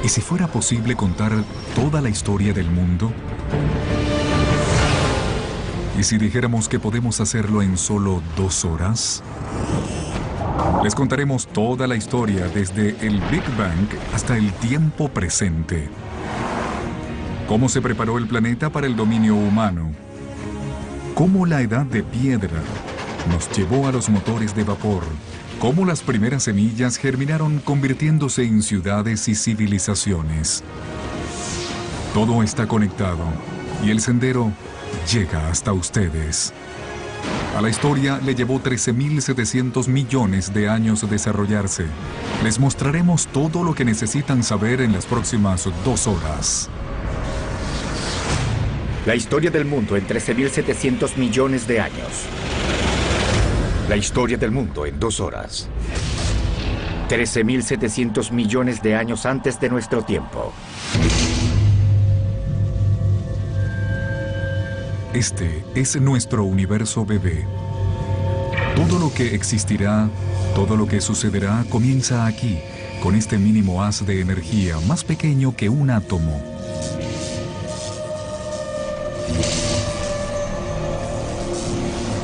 ¿Y si fuera posible contar toda la historia del mundo? ¿Y si dijéramos que podemos hacerlo en solo 2 horas? Les contaremos toda la historia desde el Big Bang hasta el tiempo presente. Cómo se preparó el planeta para el dominio humano. Cómo la edad de piedra nos llevó a los motores de vapor. Cómo las primeras semillas germinaron convirtiéndose en ciudades y civilizaciones. Todo está conectado y el sendero llega hasta ustedes. A la historia le llevó 13.700 millones de años desarrollarse. Les mostraremos todo lo que necesitan saber en las próximas 2 horas. La historia del mundo en 13.700 millones de años. La historia del mundo en 2 horas. 13.700 millones de años antes de nuestro tiempo. Este es nuestro universo bebé. Todo lo que existirá, todo lo que sucederá comienza aquí, con este mínimo haz de energía más pequeño que un átomo.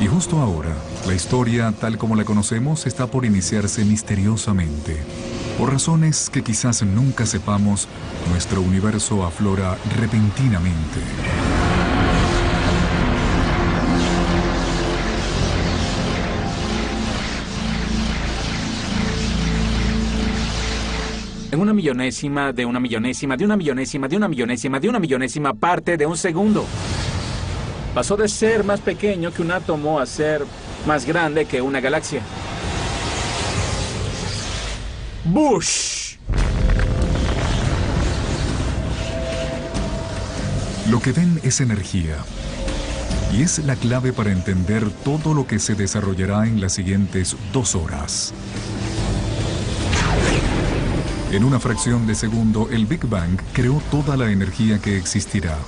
Y justo ahora, la historia tal como la conocemos está por iniciarse misteriosamente. Por razones que quizás nunca sepamos, nuestro universo aflora repentinamente. En una millonésima de una millonésima de una millonésima de una millonésima de una millonésima parte de un segundo. Pasó de ser más pequeño que un átomo a ser más grande que una galaxia. ¡Bush! Lo que ven es energía. Y es la clave para entender todo lo que se desarrollará en las siguientes 2 horas. En una fracción de segundo, el Big Bang creó toda la energía que existirá.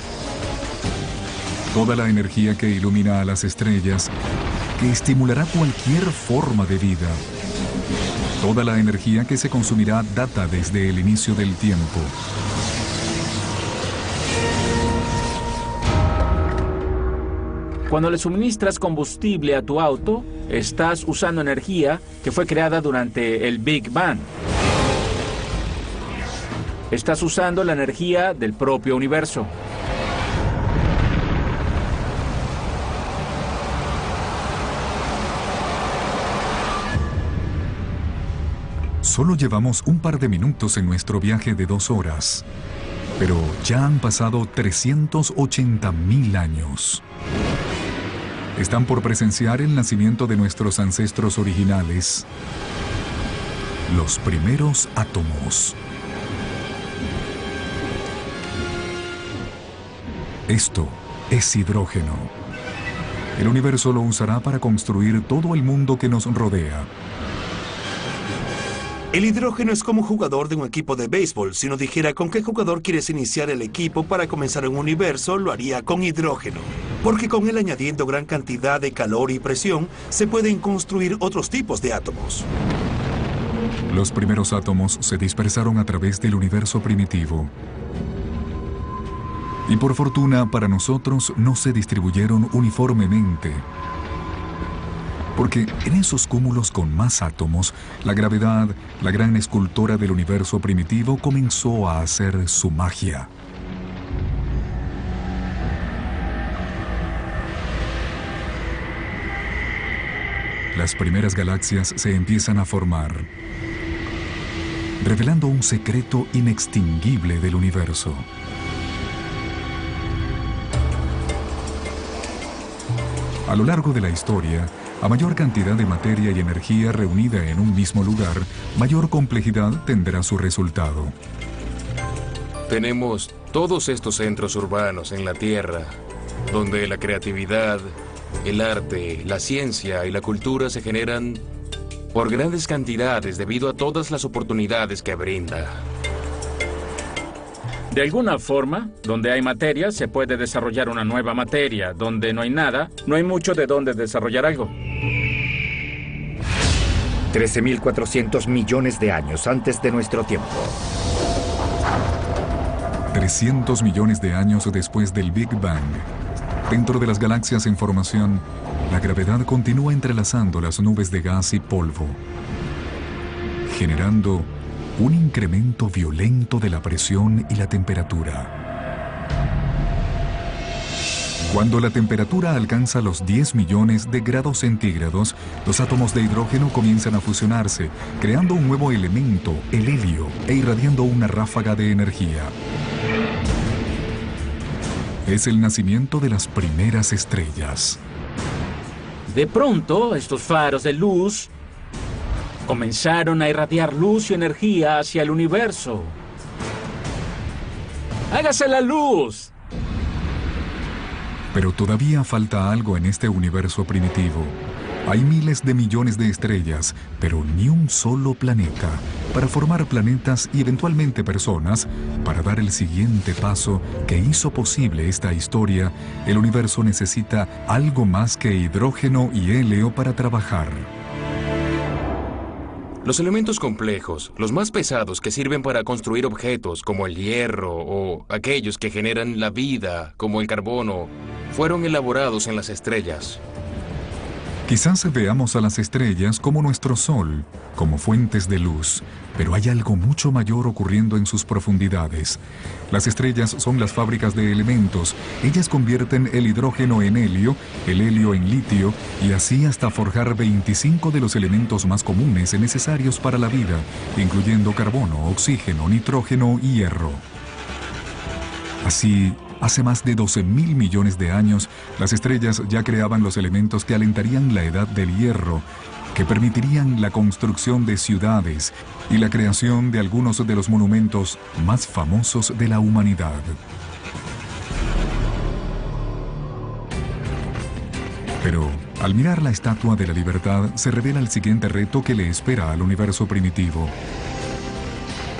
Toda la energía que ilumina a las estrellas, que estimulará cualquier forma de vida. Toda la energía que se consumirá data desde el inicio del tiempo. Cuando le suministras combustible a tu auto, estás usando energía que fue creada durante el Big Bang. Estás usando la energía del propio universo. Solo llevamos un par de minutos en nuestro viaje de 2 horas, pero ya han pasado 380.000 años. Están por presenciar el nacimiento de nuestros ancestros originales, los primeros átomos. Esto es hidrógeno. El universo lo usará para construir todo el mundo que nos rodea. El hidrógeno es como jugador de un equipo de béisbol. Si nos dijera con qué jugador quieres iniciar el equipo para comenzar un universo, lo haría con hidrógeno. Porque con él añadiendo gran cantidad de calor y presión, se pueden construir otros tipos de átomos. Los primeros átomos se dispersaron a través del universo primitivo. Y por fortuna para nosotros no se distribuyeron uniformemente. Porque en esos cúmulos con más átomos, la gravedad, la gran escultora del universo primitivo, comenzó a hacer su magia. Las primeras galaxias se empiezan a formar, revelando un secreto inextinguible del universo. A lo largo de la historia, a mayor cantidad de materia y energía reunida en un mismo lugar, mayor complejidad tendrá su resultado. Tenemos todos estos centros urbanos en la Tierra, donde la creatividad, el arte, la ciencia y la cultura se generan por grandes cantidades debido a todas las oportunidades que brinda. De alguna forma, donde hay materia, se puede desarrollar una nueva materia. Donde no hay nada, no hay mucho de dónde desarrollar algo. 13.400 millones de años antes de nuestro tiempo. 300 millones de años después del Big Bang, dentro de las galaxias en formación, la gravedad continúa entrelazando las nubes de gas y polvo, generando un incremento violento de la presión y la temperatura. Cuando la temperatura alcanza los 10 millones de grados centígrados, los átomos de hidrógeno comienzan a fusionarse, creando un nuevo elemento, el helio, e irradiando una ráfaga de energía. Es el nacimiento de las primeras estrellas. De pronto, estos faros de luz comenzaron a irradiar luz y energía hacia el universo. ¡Hágase la luz! Pero todavía falta algo en este universo primitivo. Hay miles de millones de estrellas, pero ni un solo planeta. Para formar planetas y eventualmente personas, para dar el siguiente paso que hizo posible esta historia, el universo necesita algo más que hidrógeno y helio para trabajar. Los elementos complejos, los más pesados que sirven para construir objetos como el hierro o aquellos que generan la vida como el carbono, fueron elaborados en las estrellas. Quizás veamos a las estrellas como nuestro Sol, como fuentes de luz, pero hay algo mucho mayor ocurriendo en sus profundidades. Las estrellas son las fábricas de elementos. Ellas convierten el hidrógeno en helio, el helio en litio, y así hasta forjar 25 de los elementos más comunes necesarios para la vida, incluyendo carbono, oxígeno, nitrógeno y hierro. Así, hace más de 12.000 millones de años, las estrellas ya creaban los elementos que alentarían la edad del hierro, que permitirían la construcción de ciudades y la creación de algunos de los monumentos más famosos de la humanidad. Pero, al mirar la Estatua de la Libertad, se revela el siguiente reto que le espera al universo primitivo.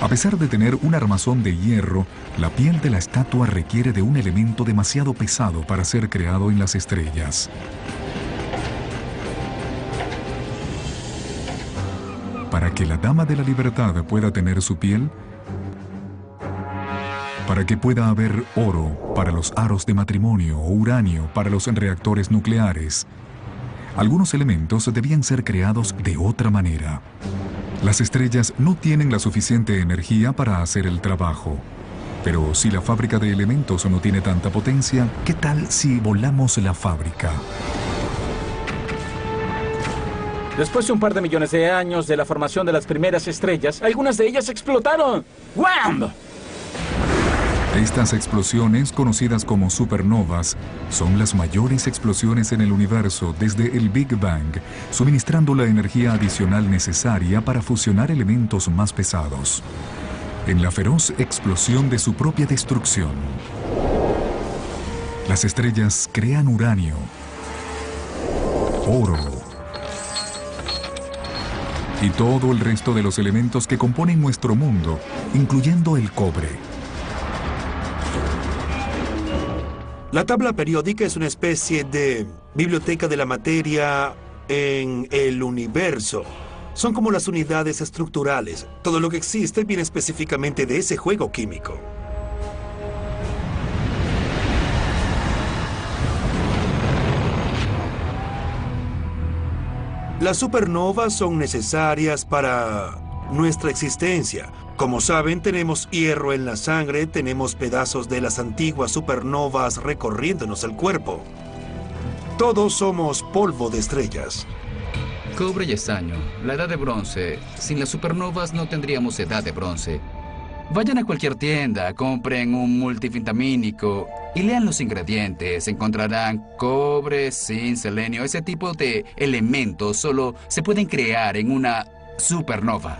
A pesar de tener un armazón de hierro, la piel de la estatua requiere de un elemento demasiado pesado para ser creado en las estrellas. Para que la Dama de la Libertad pueda tener su piel, para que pueda haber oro para los aros de matrimonio o uranio para los reactores nucleares, algunos elementos debían ser creados de otra manera. Las estrellas no tienen la suficiente energía para hacer el trabajo. Pero si la fábrica de elementos no tiene tanta potencia, ¿qué tal si volamos la fábrica? Después de un par de millones de años de la formación de las primeras estrellas, algunas de ellas explotaron. ¡Wham! Estas explosiones, conocidas como supernovas, son las mayores explosiones en el universo desde el Big Bang, suministrando la energía adicional necesaria para fusionar elementos más pesados. En la feroz explosión de su propia destrucción, las estrellas crean uranio, oro y todo el resto de los elementos que componen nuestro mundo, incluyendo el cobre. La tabla periódica es una especie de biblioteca de la materia en el universo. Son como las unidades estructurales. Todo lo que existe viene específicamente de ese juego químico. Las supernovas son necesarias para nuestra existencia. Como saben, tenemos hierro en la sangre, tenemos pedazos de las antiguas supernovas recorriéndonos el cuerpo. Todos somos polvo de estrellas. Cobre y estaño, la edad de bronce. Sin las supernovas no tendríamos edad de bronce. Vayan a cualquier tienda, compren un multivitamínico y lean los ingredientes. Encontrarán cobre, zinc, selenio. Ese tipo de elementos solo se pueden crear en una supernova.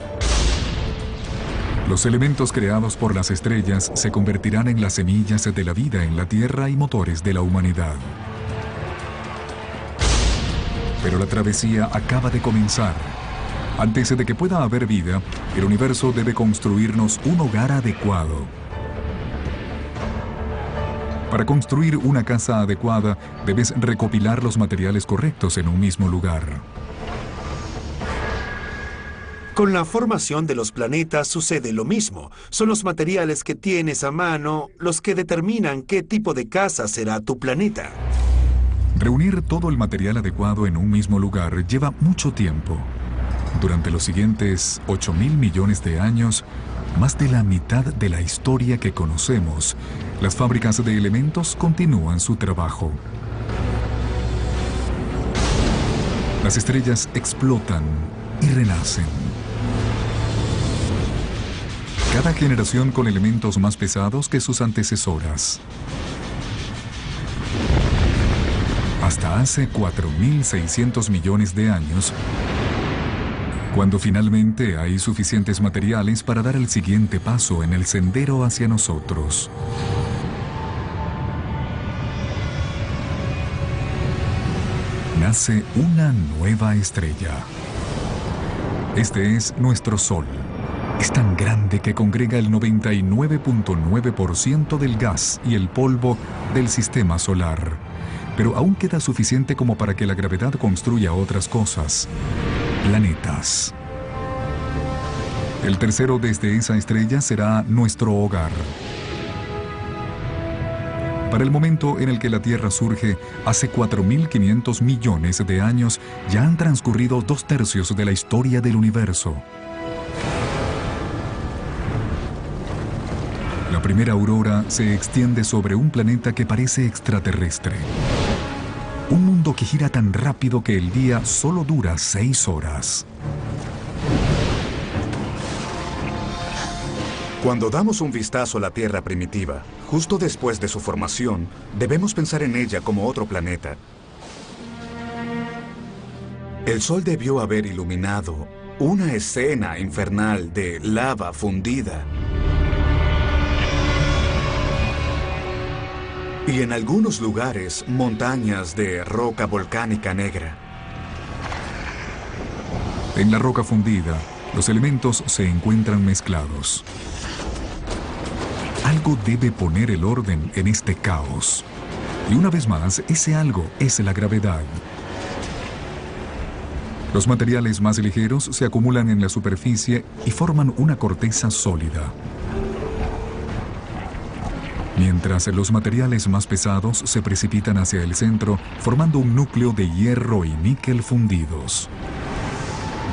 Los elementos creados por las estrellas se convertirán en las semillas de la vida en la Tierra y motores de la humanidad. Pero la travesía acaba de comenzar. Antes de que pueda haber vida, el universo debe construirnos un hogar adecuado. Para construir una casa adecuada, debes recopilar los materiales correctos en un mismo lugar. Con la formación de los planetas sucede lo mismo. Son los materiales que tienes a mano los que determinan qué tipo de casa será tu planeta. Reunir todo el material adecuado en un mismo lugar lleva mucho tiempo. Durante los siguientes 8.000 millones de años, más de la mitad de la historia que conocemos, las fábricas de elementos continúan su trabajo. Las estrellas explotan y renacen. Cada generación con elementos más pesados que sus antecesoras. Hasta hace 4.600 millones de años, cuando finalmente hay suficientes materiales para dar el siguiente paso en el sendero hacia nosotros. Nace una nueva estrella. Este es nuestro Sol. Es tan grande que congrega el 99.9% del gas y el polvo del sistema solar. Pero aún queda suficiente como para que la gravedad construya otras cosas. Planetas. El tercero desde esa estrella será nuestro hogar. Para el momento en el que la Tierra surge, hace 4.500 millones de años, ya han transcurrido 2/3 de la historia del universo. La primera aurora se extiende sobre un planeta que parece extraterrestre. Un mundo que gira tan rápido que el día solo dura 6 horas. Cuando damos un vistazo a la Tierra primitiva, justo después de su formación, debemos pensar en ella como otro planeta. El Sol debió haber iluminado una escena infernal de lava fundida. Y en algunos lugares, montañas de roca volcánica negra. En la roca fundida, los elementos se encuentran mezclados. Algo debe poner el orden en este caos. Y una vez más, ese algo es la gravedad. Los materiales más ligeros se acumulan en la superficie y forman una corteza sólida. Mientras los materiales más pesados se precipitan hacia el centro, formando un núcleo de hierro y níquel fundidos.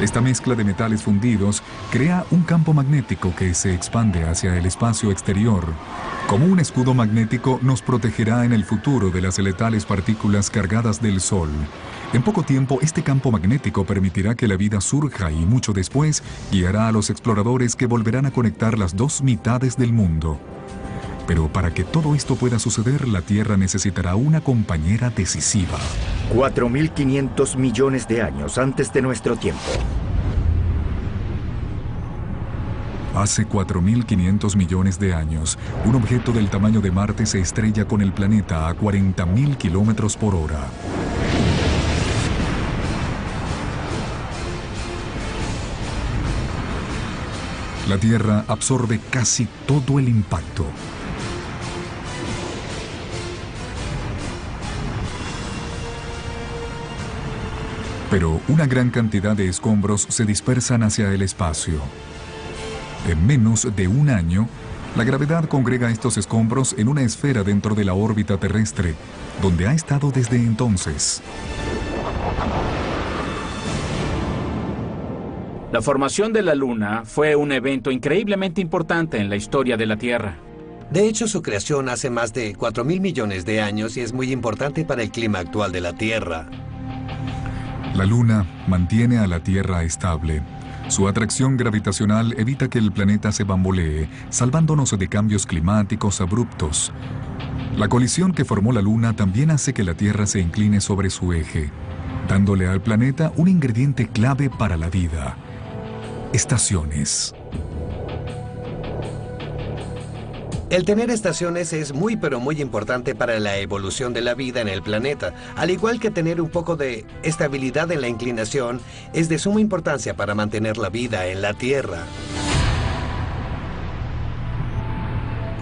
Esta mezcla de metales fundidos crea un campo magnético que se expande hacia el espacio exterior. Como un escudo magnético nos protegerá en el futuro de las letales partículas cargadas del Sol. En poco tiempo, este campo magnético permitirá que la vida surja y mucho después guiará a los exploradores que volverán a conectar las dos mitades del mundo. Pero para que todo esto pueda suceder, la Tierra necesitará una compañera decisiva. 4.500 millones de años antes de nuestro tiempo. Hace 4.500 millones de años, un objeto del tamaño de Marte se estrella con el planeta a 40.000 kilómetros por hora. La Tierra absorbe casi todo el impacto. Pero una gran cantidad de escombros se dispersan hacia el espacio. En menos de un año, la gravedad congrega estos escombros en una esfera dentro de la órbita terrestre, donde ha estado desde entonces. La formación de la Luna fue un evento increíblemente importante en la historia de la Tierra. De hecho, su creación hace más de 4.000 millones de años y es muy importante para el clima actual de la Tierra. La Luna mantiene a la Tierra estable. Su atracción gravitacional evita que el planeta se bambolee, salvándonos de cambios climáticos abruptos. La colisión que formó la Luna también hace que la Tierra se incline sobre su eje, dándole al planeta un ingrediente clave para la vida: estaciones. El tener estaciones es muy pero muy importante para la evolución de la vida en el planeta. Al igual que tener un poco de estabilidad en la inclinación, es de suma importancia para mantener la vida en la Tierra.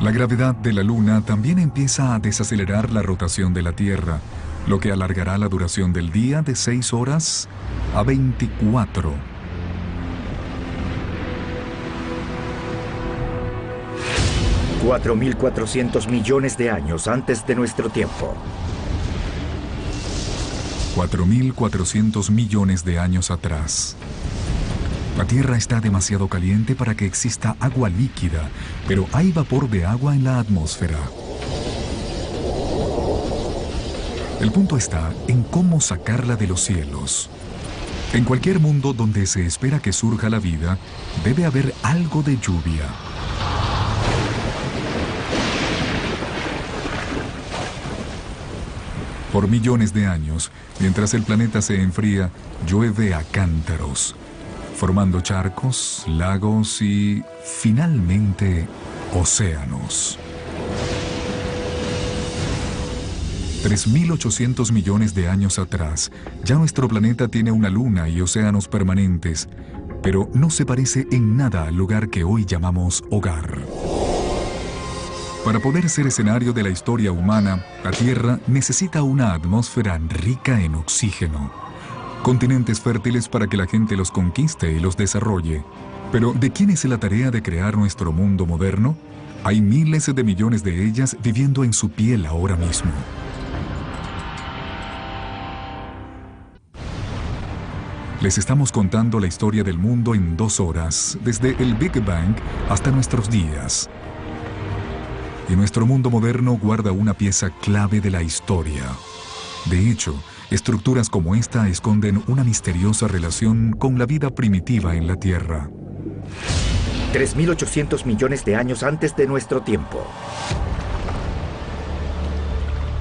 La gravedad de la Luna también empieza a desacelerar la rotación de la Tierra, lo que alargará la duración del día de 6 horas a 24. 4.400 millones de años antes de nuestro tiempo. 4.400 millones de años atrás. La Tierra está demasiado caliente para que exista agua líquida, pero hay vapor de agua en la atmósfera. El punto está en cómo sacarla de los cielos. En cualquier mundo donde se espera que surja la vida, debe haber algo de lluvia. Por millones de años, mientras el planeta se enfría, llueve a cántaros, formando charcos, lagos y, finalmente, océanos. 3.800 millones de años atrás, ya nuestro planeta tiene una luna y océanos permanentes, pero no se parece en nada al lugar que hoy llamamos hogar. Para poder ser escenario de la historia humana, la Tierra necesita una atmósfera rica en oxígeno, continentes fértiles para que la gente los conquiste y los desarrolle. Pero, ¿de quién es la tarea de crear nuestro mundo moderno? Hay miles de millones de ellas viviendo en su piel ahora mismo. Les estamos contando la historia del mundo en 2 horas, desde el Big Bang hasta nuestros días. Y nuestro mundo moderno guarda una pieza clave de la historia. De hecho, estructuras como esta esconden una misteriosa relación con la vida primitiva en la Tierra. 3.800 millones de años antes de nuestro tiempo.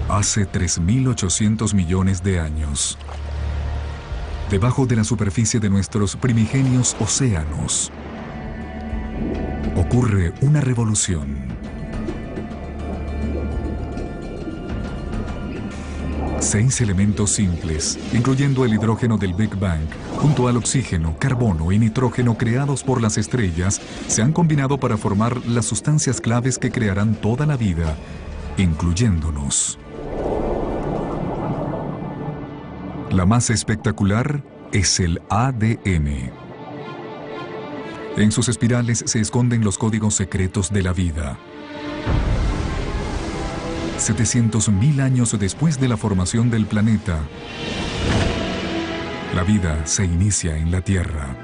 Hace 3.800 millones de años. Debajo de la superficie de nuestros primigenios océanos, ocurre una revolución. 6 elementos simples, incluyendo el hidrógeno del Big Bang, junto al oxígeno, carbono y nitrógeno creados por las estrellas, se han combinado para formar las sustancias claves que crearán toda la vida, incluyéndonos. La más espectacular es el ADN. En sus espirales se esconden los códigos secretos de la vida. 700.000 años después de la formación del planeta, la vida se inicia en la Tierra.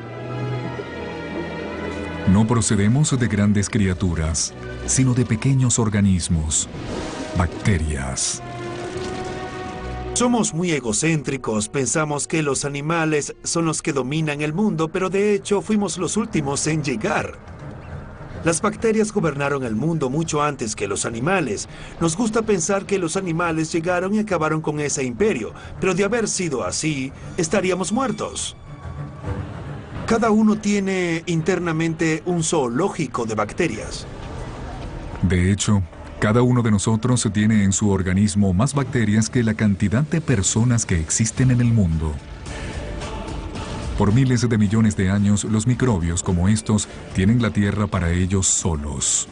No procedemos de grandes criaturas, sino de pequeños organismos, bacterias. Somos muy egocéntricos, pensamos que los animales son los que dominan el mundo, pero de hecho fuimos los últimos en llegar. Las bacterias gobernaron el mundo mucho antes que los animales. Nos gusta pensar que los animales llegaron y acabaron con ese imperio, pero de haber sido así, estaríamos muertos. Cada uno tiene internamente un zoológico de bacterias. De hecho, cada uno de nosotros tiene en su organismo más bacterias que la cantidad de personas que existen en el mundo. Por miles de millones de años, los microbios como estos tienen la Tierra para ellos solos.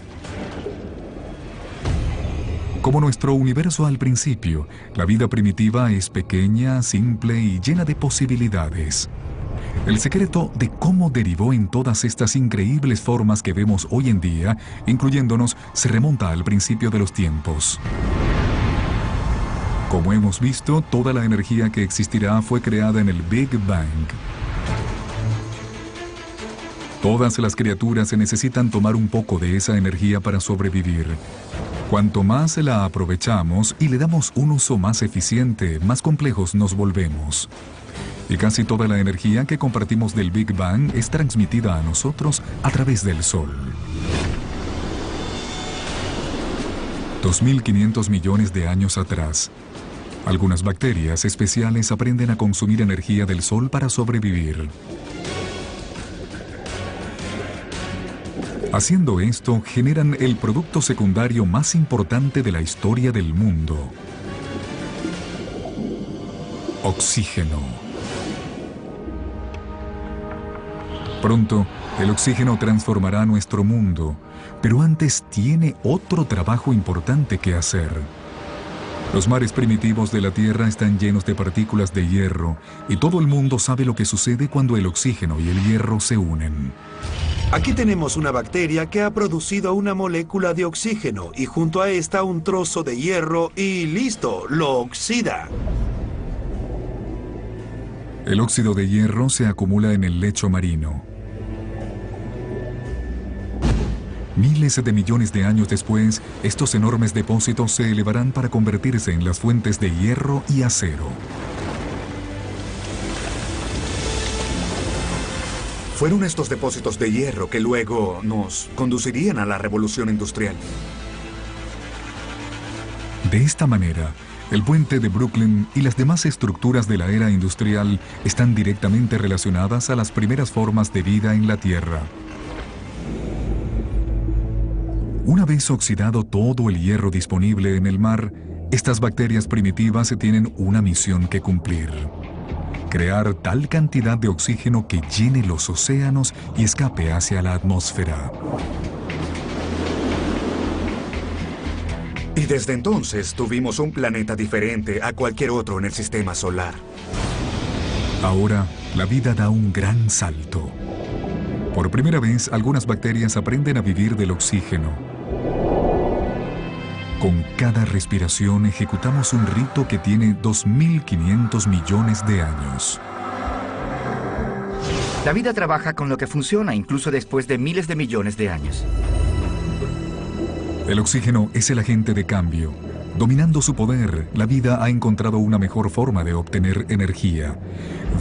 Como nuestro universo al principio, la vida primitiva es pequeña, simple y llena de posibilidades. El secreto de cómo derivó en todas estas increíbles formas que vemos hoy en día, incluyéndonos, se remonta al principio de los tiempos. Como hemos visto, toda la energía que existirá fue creada en el Big Bang. Todas las criaturas se necesitan tomar un poco de esa energía para sobrevivir. Cuanto más la aprovechamos y le damos un uso más eficiente, más complejos nos volvemos. Y casi toda la energía que compartimos del Big Bang es transmitida a nosotros a través del Sol. 2.500 millones de años atrás, algunas bacterias especiales aprenden a consumir energía del Sol para sobrevivir. Haciendo esto, generan el producto secundario más importante de la historia del mundo: oxígeno. Pronto, el oxígeno transformará nuestro mundo, pero antes tiene otro trabajo importante que hacer. Los mares primitivos de la Tierra están llenos de partículas de hierro, y todo el mundo sabe lo que sucede cuando el oxígeno y el hierro se unen. Aquí tenemos una bacteria que ha producido una molécula de oxígeno y junto a esta un trozo de hierro y listo, lo oxida. El óxido de hierro se acumula en el lecho marino. Miles de millones de años después, estos enormes depósitos se elevarán para convertirse en las fuentes de hierro y acero. Fueron estos depósitos de hierro que luego nos conducirían a la revolución industrial. De esta manera, el puente de Brooklyn y las demás estructuras de la era industrial están directamente relacionadas a las primeras formas de vida en la Tierra. Una vez oxidado todo el hierro disponible en el mar, estas bacterias primitivas tienen una misión que cumplir: crear tal cantidad de oxígeno que llene los océanos y escape hacia la atmósfera. Y desde entonces tuvimos un planeta diferente a cualquier otro en el sistema solar. Ahora, la vida da un gran salto. Por primera vez, algunas bacterias aprenden a vivir del oxígeno. Con cada respiración ejecutamos un rito que tiene 2.500 millones de años. La vida trabaja con lo que funciona incluso después de miles de millones de años. El oxígeno es el agente de cambio. Dominando su poder, la vida ha encontrado una mejor forma de obtener energía,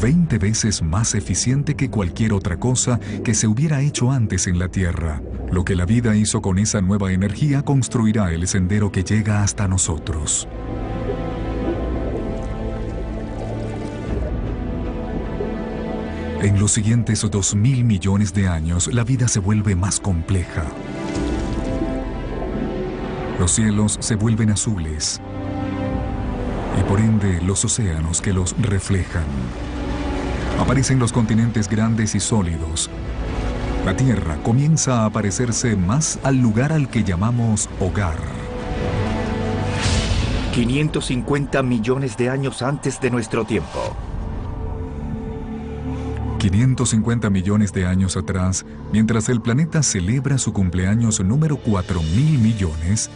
20 veces más eficiente que cualquier otra cosa que se hubiera hecho antes en la Tierra. Lo que la vida hizo con esa nueva energía construirá el sendero que llega hasta nosotros. En los siguientes 2.000 millones de años, la vida se vuelve más compleja. Los cielos se vuelven azules y por ende los océanos que los reflejan. Aparecen los continentes grandes y sólidos. La Tierra comienza a parecerse más al lugar al que llamamos hogar. 550 millones de años antes de nuestro tiempo. 550 millones de años atrás, mientras el planeta celebra su cumpleaños número 4.000 millones,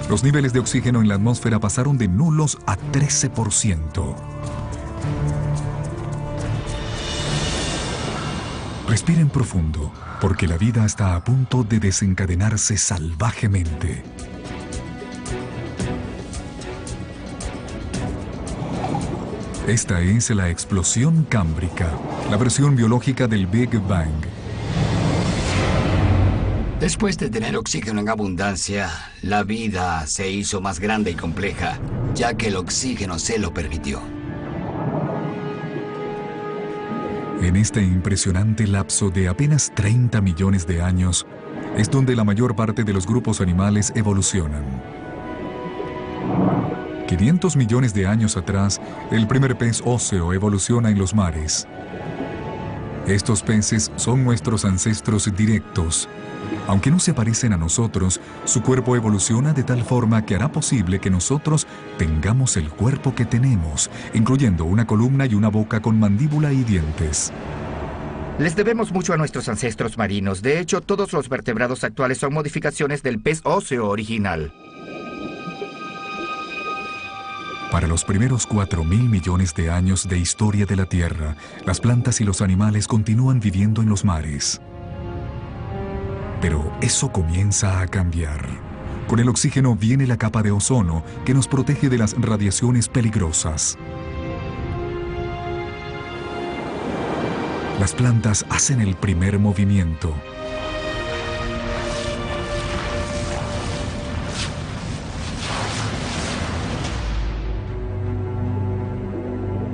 los niveles de oxígeno en la atmósfera pasaron de nulos a 13%. Respiren profundo, porque la vida está a punto de desencadenarse salvajemente. Esta es la explosión cámbrica, la versión biológica del Big Bang. Después de tener oxígeno en abundancia, la vida se hizo más grande y compleja, ya que el oxígeno se lo permitió. En este impresionante lapso de apenas 30 millones de años, es donde la mayor parte de los grupos animales evolucionan. 500 millones de años atrás, el primer pez óseo evoluciona en los mares. Estos peces son nuestros ancestros directos. Aunque no se parecen a nosotros, su cuerpo evoluciona de tal forma que hará posible que nosotros tengamos el cuerpo que tenemos, incluyendo una columna y una boca con mandíbula y dientes. Les debemos mucho a nuestros ancestros marinos. De hecho, todos los vertebrados actuales son modificaciones del pez óseo original. Para los primeros 4.000 millones de años de historia de la Tierra, las plantas y los animales continúan viviendo en los mares. Pero eso comienza a cambiar. Con el oxígeno viene la capa de ozono que nos protege de las radiaciones peligrosas. Las plantas hacen el primer movimiento.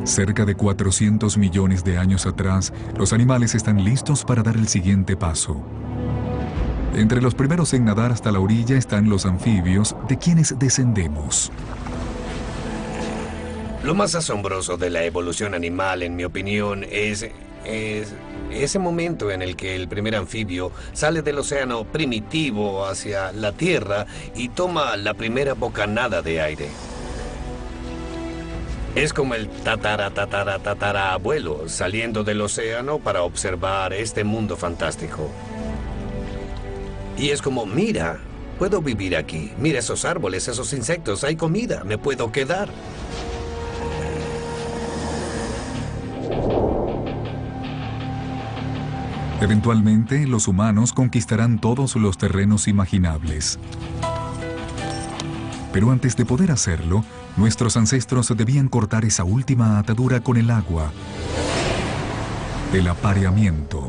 Cerca de 400 millones de años atrás, los animales están listos para dar el siguiente paso. Entre los primeros en nadar hasta la orilla están los anfibios, de quienes descendemos. Lo más asombroso de la evolución animal, en mi opinión, es ese momento en el que el primer anfibio sale del océano primitivo hacia la Tierra y toma la primera bocanada de aire. Es como el tatara abuelo saliendo del océano para observar este mundo fantástico. Y es como, mira, puedo vivir aquí. Mira esos árboles, esos insectos, hay comida, me puedo quedar. Eventualmente, los humanos conquistarán todos los terrenos imaginables. Pero antes de poder hacerlo, nuestros ancestros debían cortar esa última atadura con el agua. El apareamiento.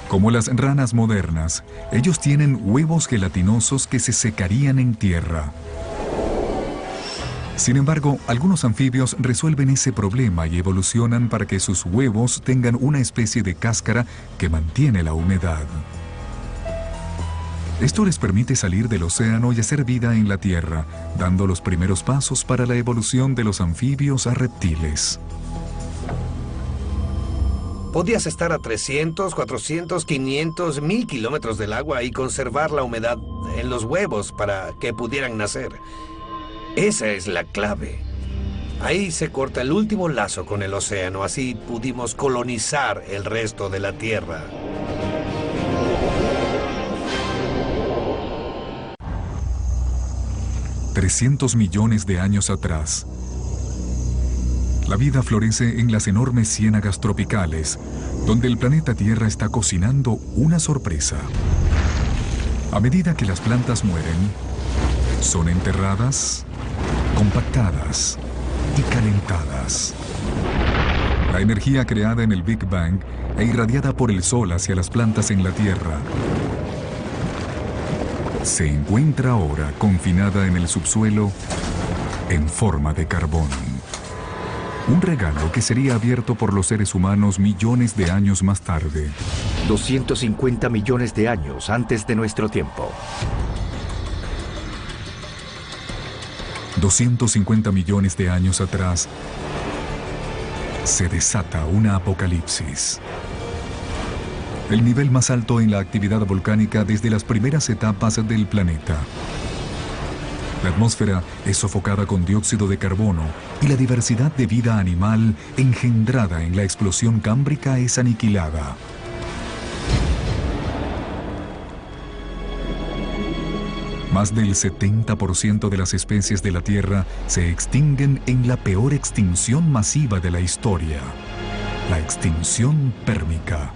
Como las ranas modernas, ellos tienen huevos gelatinosos que se secarían en tierra. Sin embargo, algunos anfibios resuelven ese problema y evolucionan para que sus huevos tengan una especie de cáscara que mantiene la humedad. Esto les permite salir del océano y hacer vida en la tierra, dando los primeros pasos para la evolución de los anfibios a reptiles. Podías estar a 300, 400, 500, 1000 kilómetros del agua y conservar la humedad en los huevos para que pudieran nacer. Esa es la clave. Ahí se corta el último lazo con el océano, así pudimos colonizar el resto de la Tierra. $300 millones de años atrás. La vida florece en las enormes ciénagas tropicales, donde el planeta Tierra está cocinando una sorpresa. A medida que las plantas mueren, son enterradas, compactadas y calentadas. La energía creada en el Big Bang e irradiada por el Sol hacia las plantas en la Tierra se encuentra ahora confinada en el subsuelo en forma de carbón. Un regalo que sería abierto por los seres humanos millones de años más tarde. 250 millones de años antes de nuestro tiempo. 250 millones de años atrás, se desata una apocalipsis. El nivel más alto en la actividad volcánica desde las primeras etapas del planeta. La atmósfera es sofocada con dióxido de carbono y la diversidad de vida animal engendrada en la explosión cámbrica es aniquilada. Más del 70% de las especies de la Tierra se extinguen en la peor extinción masiva de la historia, la extinción pérmica.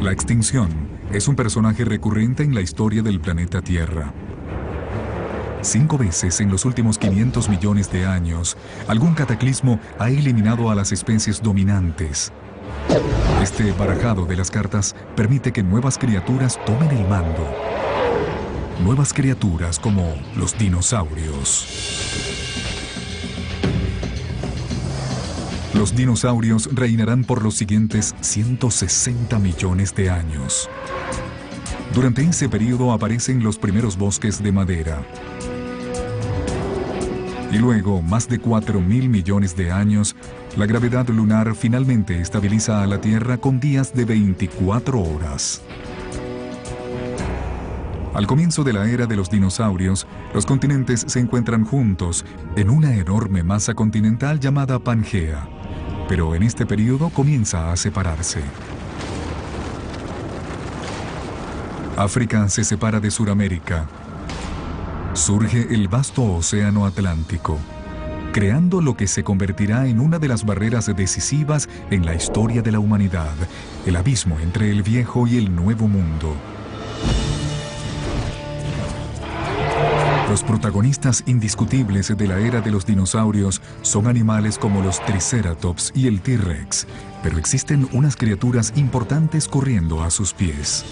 La extinción es un personaje recurrente en la historia del planeta Tierra. 5 veces en los últimos 500 millones de años, algún cataclismo ha eliminado a las especies dominantes. Este barajado de las cartas permite que nuevas criaturas tomen el mando. Nuevas criaturas como los dinosaurios. Los dinosaurios reinarán por los siguientes 160 millones de años. Durante ese periodo aparecen los primeros bosques de madera. Y luego, más de 4.000 millones de años, la gravedad lunar finalmente estabiliza a la Tierra con días de 24 horas. Al comienzo de la era de los dinosaurios, los continentes se encuentran juntos en una enorme masa continental llamada Pangea. Pero en este periodo comienza a separarse. África se separa de Suramérica. Surge el vasto océano Atlántico, creando lo que se convertirá en una de las barreras decisivas en la historia de la humanidad, el abismo entre el viejo y el nuevo mundo. Los protagonistas indiscutibles de la era de los dinosaurios son animales como los Triceratops y el T-Rex, pero existen unas criaturas importantes corriendo a sus pies.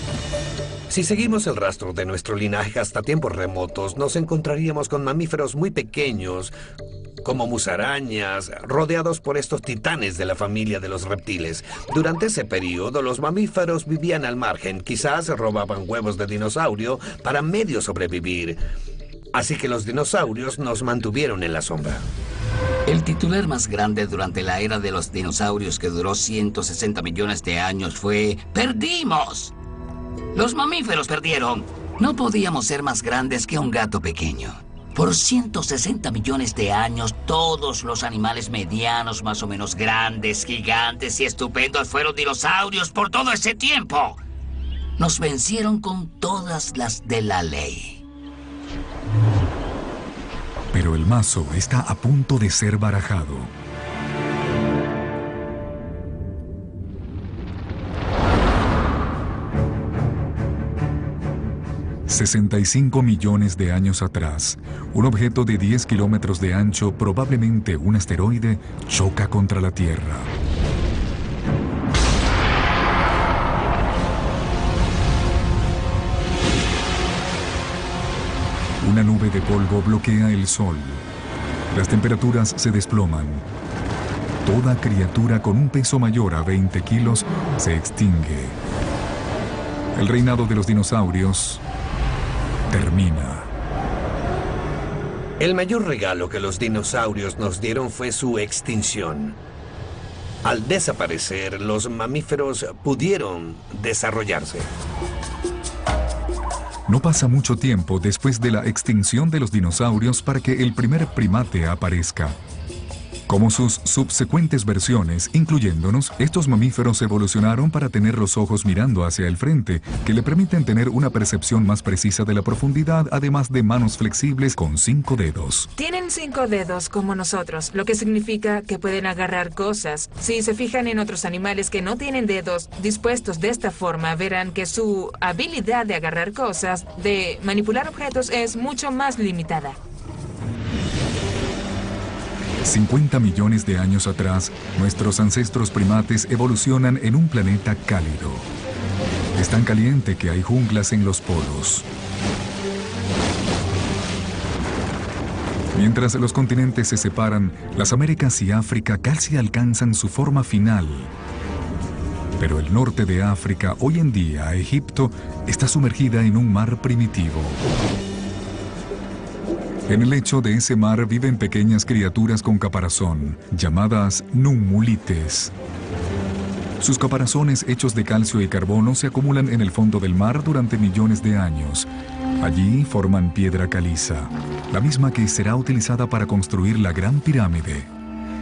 Si seguimos el rastro de nuestro linaje hasta tiempos remotos, nos encontraríamos con mamíferos muy pequeños, como musarañas, rodeados por estos titanes de la familia de los reptiles. Durante ese periodo, los mamíferos vivían al margen, quizás robaban huevos de dinosaurio para medio sobrevivir. Así que los dinosaurios nos mantuvieron en la sombra. El titular más grande durante la era de los dinosaurios, que duró 160 millones de años, fue ¡perdimos! Los mamíferos perdieron. No podíamos ser más grandes que un gato pequeño. Por 160 millones de años, todos los animales medianos, más o menos grandes, gigantes y estupendos fueron dinosaurios por todo ese tiempo. Nos vencieron con todas las de la ley. Pero el mazo está a punto de ser barajado. $65 millones de años atrás, un objeto de 10 kilómetros de ancho, probablemente un asteroide, choca contra la Tierra. Una nube de polvo bloquea el sol. Las temperaturas se desploman. Toda criatura con un peso mayor a 20 kilos se extingue. El reinado de los dinosaurios termina. El mayor regalo que los dinosaurios nos dieron fue su extinción. Al desaparecer, los mamíferos pudieron desarrollarse. No pasa mucho tiempo después de la extinción de los dinosaurios para que el primer primate aparezca. Como sus subsecuentes versiones, incluyéndonos, estos mamíferos evolucionaron para tener los ojos mirando hacia el frente, que le permiten tener una percepción más precisa de la profundidad, además de manos flexibles con 5 dedos. Tienen 5 dedos como nosotros, lo que significa que pueden agarrar cosas. Si se fijan en otros animales que no tienen dedos dispuestos de esta forma, verán que su habilidad de agarrar cosas, de manipular objetos, es mucho más limitada. 50 millones de años atrás, nuestros ancestros primates evolucionan en un planeta cálido. Es tan caliente que hay junglas en los polos. Mientras los continentes se separan, las Américas y África casi alcanzan su forma final. Pero el norte de África, hoy en día, Egipto, está sumergida en un mar primitivo. En el lecho de ese mar viven pequeñas criaturas con caparazón, llamadas nummulites. Sus caparazones hechos de calcio y carbono se acumulan en el fondo del mar durante millones de años. Allí forman piedra caliza, la misma que será utilizada para construir la Gran Pirámide.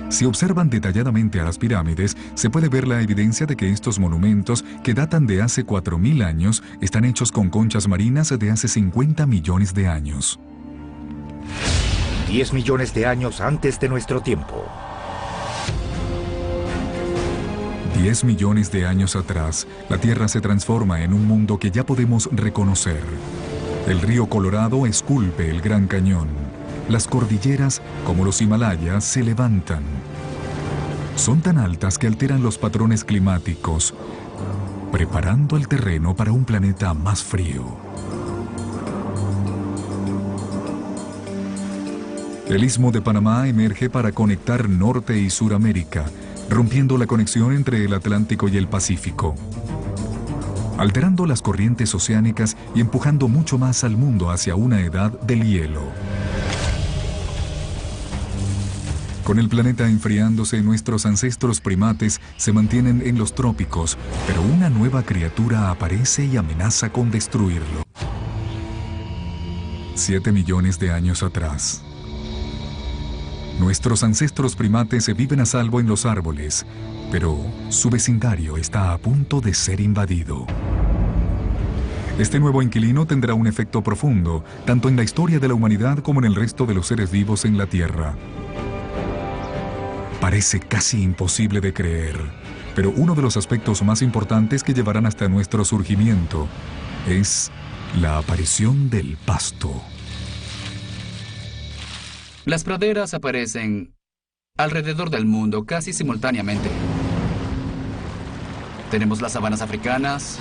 Si observan detalladamente a las pirámides, se puede ver la evidencia de que estos monumentos, que datan de hace 4.000 años, están hechos con conchas marinas de hace 50 millones de años. 10 millones de años antes de nuestro tiempo. 10 millones de años atrás, la Tierra se transforma en un mundo que ya podemos reconocer. El río Colorado esculpe el Gran Cañón. Las cordilleras, como los Himalayas, se levantan. Son tan altas que alteran los patrones climáticos, preparando el terreno para un planeta más frío. El Istmo de Panamá emerge para conectar Norte y Suramérica, rompiendo la conexión entre el Atlántico y el Pacífico, alterando las corrientes oceánicas y empujando mucho más al mundo hacia una edad del hielo. Con el planeta enfriándose, nuestros ancestros primates se mantienen en los trópicos, pero una nueva criatura aparece y amenaza con destruirlo. 7 millones de años atrás. Nuestros ancestros primates se viven a salvo en los árboles, pero su vecindario está a punto de ser invadido. Este nuevo inquilino tendrá un efecto profundo, tanto en la historia de la humanidad como en el resto de los seres vivos en la Tierra. Parece casi imposible de creer, pero uno de los aspectos más importantes que llevarán hasta nuestro surgimiento es la aparición del pasto. Las praderas aparecen alrededor del mundo casi simultáneamente. Tenemos las sabanas africanas,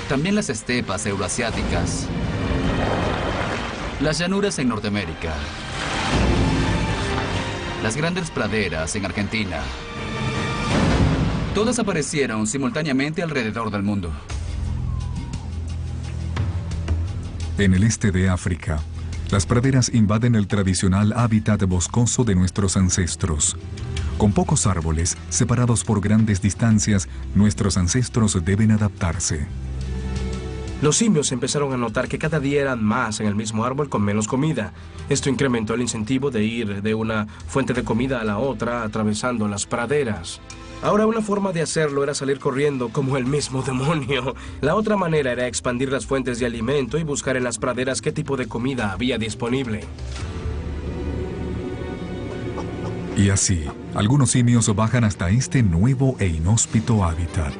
también las estepas euroasiáticas, las llanuras en Norteamérica, las grandes praderas en Argentina. Todas aparecieron simultáneamente alrededor del mundo. En el este de África, las praderas invaden el tradicional hábitat boscoso de nuestros ancestros. Con pocos árboles, separados por grandes distancias, nuestros ancestros deben adaptarse. Los simios empezaron a notar que cada día eran más en el mismo árbol con menos comida. Esto incrementó el incentivo de ir de una fuente de comida a la otra, atravesando las praderas. Ahora una forma de hacerlo era salir corriendo como el mismo demonio. La otra manera era expandir las fuentes de alimento y buscar en las praderas qué tipo de comida había disponible. Y así, algunos simios bajan hasta este nuevo e inhóspito hábitat.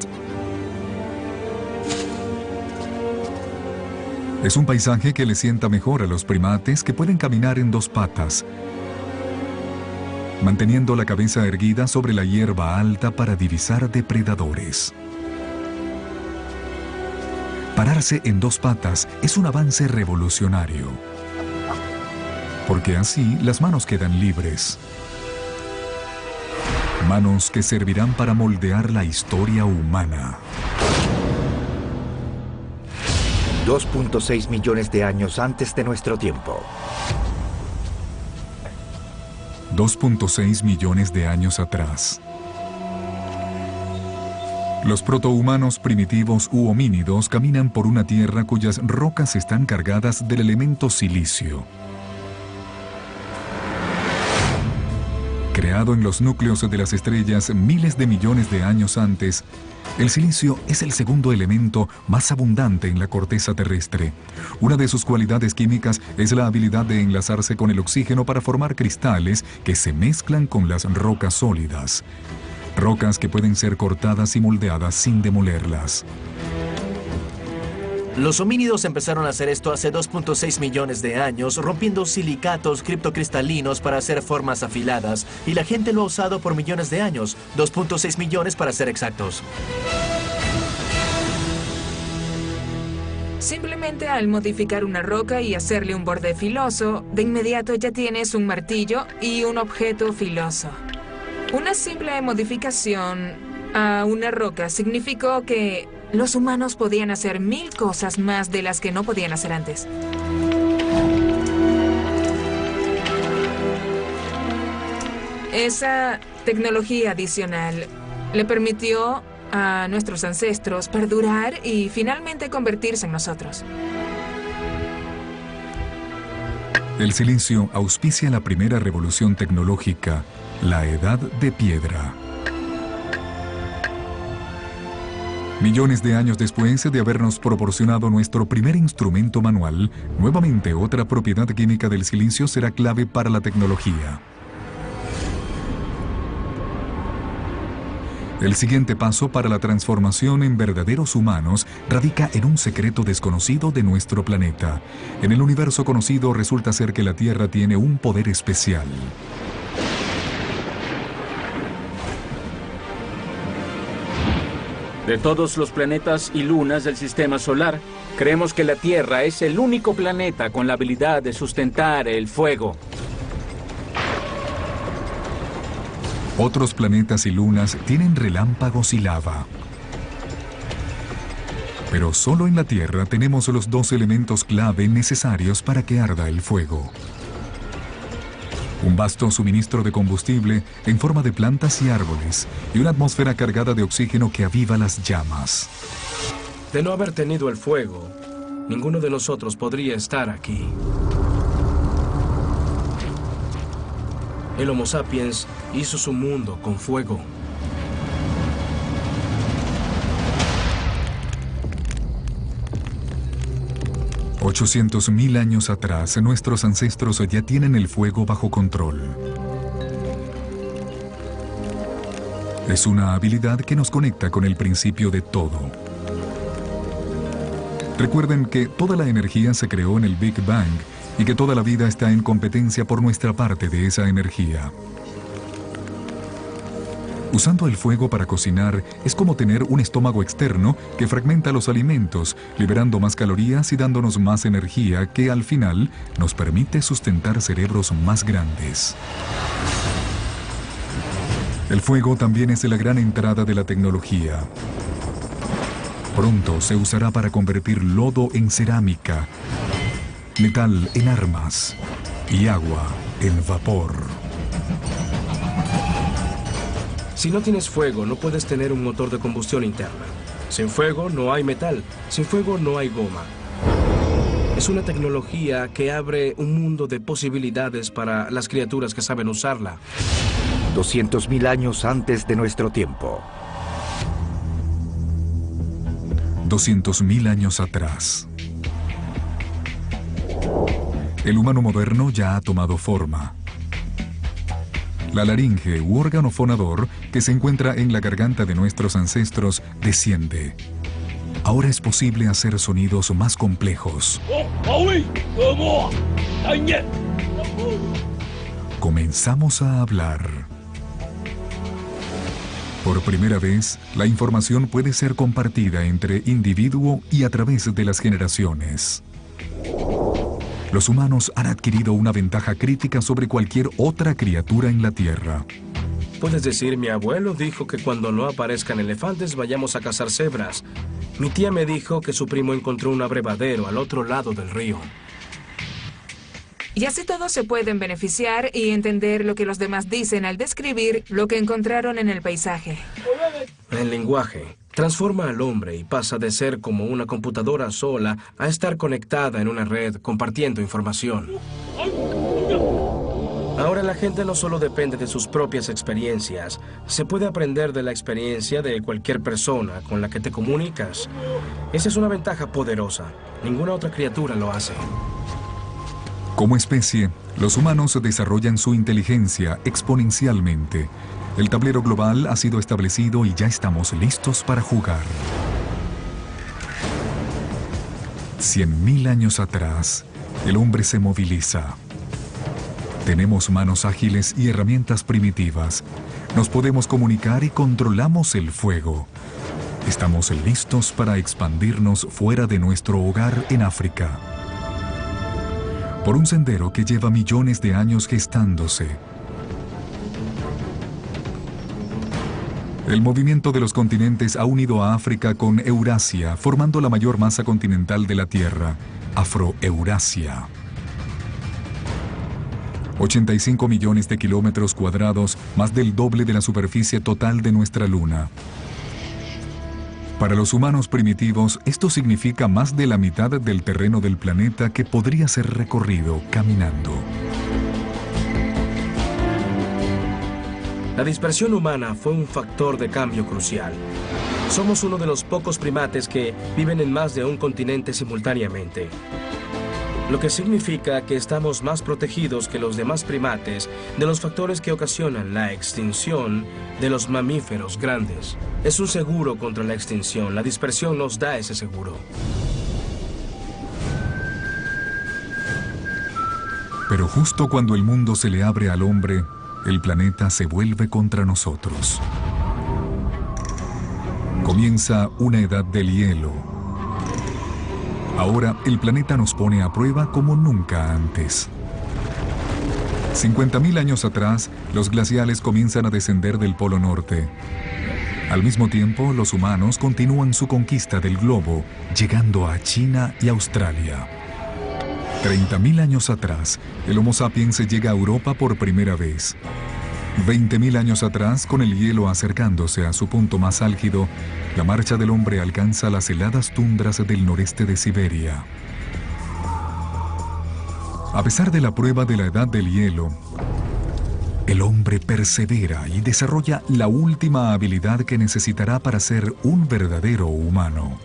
Es un paisaje que le sienta mejor a los primates que pueden caminar en dos patas, manteniendo la cabeza erguida sobre la hierba alta para divisar depredadores. Pararse en dos patas es un avance revolucionario, porque así las manos quedan libres. Manos que servirán para moldear la historia humana. 2.6 millones de años antes de nuestro tiempo. 2.6 millones de años atrás. Los protohumanos primitivos u homínidos caminan por una tierra cuyas rocas están cargadas del elemento silicio. Creado en los núcleos de las estrellas miles de millones de años antes, el silicio es el segundo elemento más abundante en la corteza terrestre. Una de sus cualidades químicas es la habilidad de enlazarse con el oxígeno para formar cristales que se mezclan con las rocas sólidas. Rocas que pueden ser cortadas y moldeadas sin demolerlas. Los homínidos empezaron a hacer esto hace 2.6 millones de años, rompiendo silicatos criptocristalinos para hacer formas afiladas, y la gente lo ha usado por millones de años, 2.6 millones para ser exactos. Simplemente al modificar una roca y hacerle un borde filoso, de inmediato ya tienes un martillo y un objeto filoso. Una simple modificación a una roca significó que los humanos podían hacer 1000 cosas más de las que no podían hacer antes. Esa tecnología adicional le permitió a nuestros ancestros perdurar y finalmente convertirse en nosotros. El silicio auspicia la primera revolución tecnológica, la Edad de Piedra. Millones de años después de habernos proporcionado nuestro primer instrumento manual, nuevamente otra propiedad química del silicio será clave para la tecnología. El siguiente paso para la transformación en verdaderos humanos radica en un secreto desconocido de nuestro planeta. En el universo conocido resulta ser que la Tierra tiene un poder especial. De todos los planetas y lunas del sistema solar, creemos que la Tierra es el único planeta con la habilidad de sustentar el fuego. Otros planetas y lunas tienen relámpagos y lava. Pero solo en la Tierra tenemos los dos elementos clave necesarios para que arda el fuego. Un vasto suministro de combustible en forma de plantas y árboles, y una atmósfera cargada de oxígeno que aviva las llamas. De no haber tenido el fuego, ninguno de nosotros podría estar aquí. El Homo sapiens hizo su mundo con fuego. $800,000 años atrás, nuestros ancestros ya tienen el fuego bajo control. Es una habilidad que nos conecta con el principio de todo. Recuerden que toda la energía se creó en el Big Bang y que toda la vida está en competencia por nuestra parte de esa energía. Usando el fuego para cocinar es como tener un estómago externo que fragmenta los alimentos, liberando más calorías y dándonos más energía que al final nos permite sustentar cerebros más grandes. El fuego también es la gran entrada de la tecnología. Pronto se usará para convertir lodo en cerámica, metal en armas y agua en vapor. Si no tienes fuego, no puedes tener un motor de combustión interna. Sin fuego no hay metal, sin fuego no hay goma. Es una tecnología que abre un mundo de posibilidades para las criaturas que saben usarla. 200.000 años antes de nuestro tiempo. 200.000 años atrás. El humano moderno ya ha tomado forma. La laringe u órgano fonador que se encuentra en la garganta de nuestros ancestros desciende. Ahora es posible hacer sonidos más complejos. Comenzamos a hablar. Por primera vez, la información puede ser compartida entre individuo y a través de las generaciones. Los humanos han adquirido una ventaja crítica sobre cualquier otra criatura en la Tierra. Puedes decir, mi abuelo dijo que cuando no aparezcan elefantes vayamos a cazar cebras. Mi tía me dijo que su primo encontró un abrevadero al otro lado del río. Y así todos se pueden beneficiar y entender lo que los demás dicen al describir lo que encontraron en el paisaje. El lenguaje transforma al hombre y pasa de ser como una computadora sola a estar conectada en una red compartiendo información. Ahora la gente no solo depende de sus propias experiencias, se puede aprender de la experiencia de cualquier persona con la que te comunicas. Esa es una ventaja poderosa. Ninguna otra criatura lo hace. Como especie, los humanos desarrollan su inteligencia exponencialmente. El tablero global ha sido establecido y ya estamos listos para jugar. 100.000 años atrás, el hombre se moviliza. Tenemos manos ágiles y herramientas primitivas. Nos podemos comunicar y controlamos el fuego. Estamos listos para expandirnos fuera de nuestro hogar en África. Por un sendero que lleva millones de años gestándose. El movimiento de los continentes ha unido a África con Eurasia, formando la mayor masa continental de la Tierra, Afroeurasia. 85 millones de kilómetros cuadrados, más del doble de la superficie total de nuestra Luna. Para los humanos primitivos, esto significa más de la mitad del terreno del planeta que podría ser recorrido caminando. La dispersión humana fue un factor de cambio crucial. Somos uno de los pocos primates que viven en más de un continente simultáneamente. Lo que significa que estamos más protegidos que los demás primates de los factores que ocasionan la extinción de los mamíferos grandes. Es un seguro contra la extinción. La dispersión nos da ese seguro. Pero justo cuando el mundo se le abre al hombre, el planeta se vuelve contra nosotros. Comienza una edad del hielo. Ahora el planeta nos pone a prueba como nunca antes. 50.000 años atrás, los glaciales comienzan a descender del Polo Norte. Al mismo tiempo, los humanos continúan su conquista del globo, llegando a China y Australia. 30.000 años atrás, el Homo sapiens llega a Europa por primera vez. 20.000 años atrás, con el hielo acercándose a su punto más álgido, la marcha del hombre alcanza las heladas tundras del noreste de Siberia. A pesar de la prueba de la edad del hielo, el hombre persevera y desarrolla la última habilidad que necesitará para ser un verdadero humano.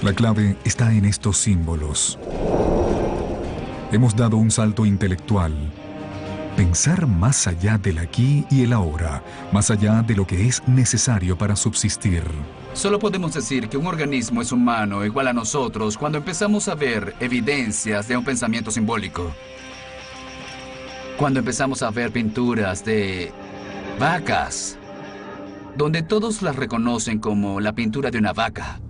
La clave está en estos símbolos. Hemos dado un salto intelectual. Pensar más allá del aquí y el ahora, más allá de lo que es necesario para subsistir. Solo podemos decir que un organismo es humano igual a nosotros cuando empezamos a ver evidencias de un pensamiento simbólico. Cuando empezamos a ver pinturas de vacas, donde todos las reconocen como la pintura de una vaca.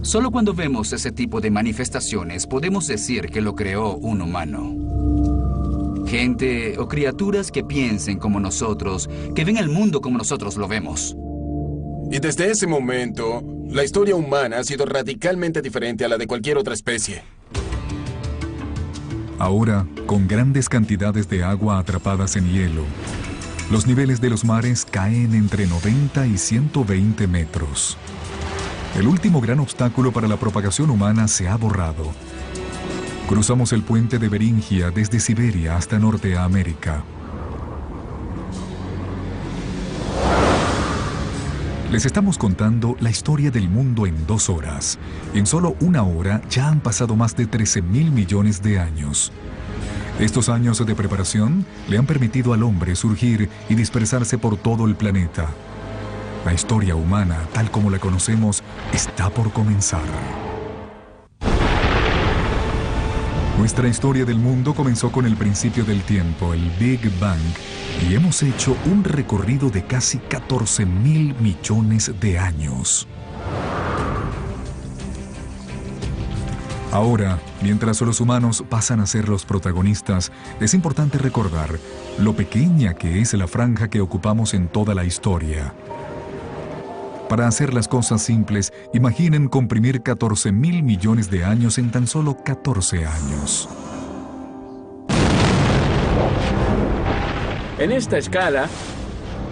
Solo cuando vemos ese tipo de manifestaciones podemos decir que lo creó un humano. Gente o criaturas que piensen como nosotros, que ven el mundo como nosotros lo vemos. Y desde ese momento, la historia humana ha sido radicalmente diferente a la de cualquier otra especie. Ahora, con grandes cantidades de agua atrapadas en hielo, Los niveles de los mares caen entre 90 y 120 metros. El último gran obstáculo para la propagación humana se ha borrado. Cruzamos el puente de Beringia desde Siberia hasta Norteamérica. Les estamos contando la historia del mundo en 2 horas. En solo 1 hora ya han pasado más de 13.000 millones de años. Estos años de preparación le han permitido al hombre surgir y dispersarse por todo el planeta. La historia humana, tal como la conocemos, está por comenzar. Nuestra historia del mundo comenzó con el principio del tiempo, el Big Bang, y hemos hecho un recorrido de casi 14.000 millones de años. Ahora, mientras los humanos pasan a ser los protagonistas, es importante recordar lo pequeña que es la franja que ocupamos en toda la historia. Para hacer las cosas simples, imaginen comprimir 14.000 millones de años en tan solo 14 años. En esta escala,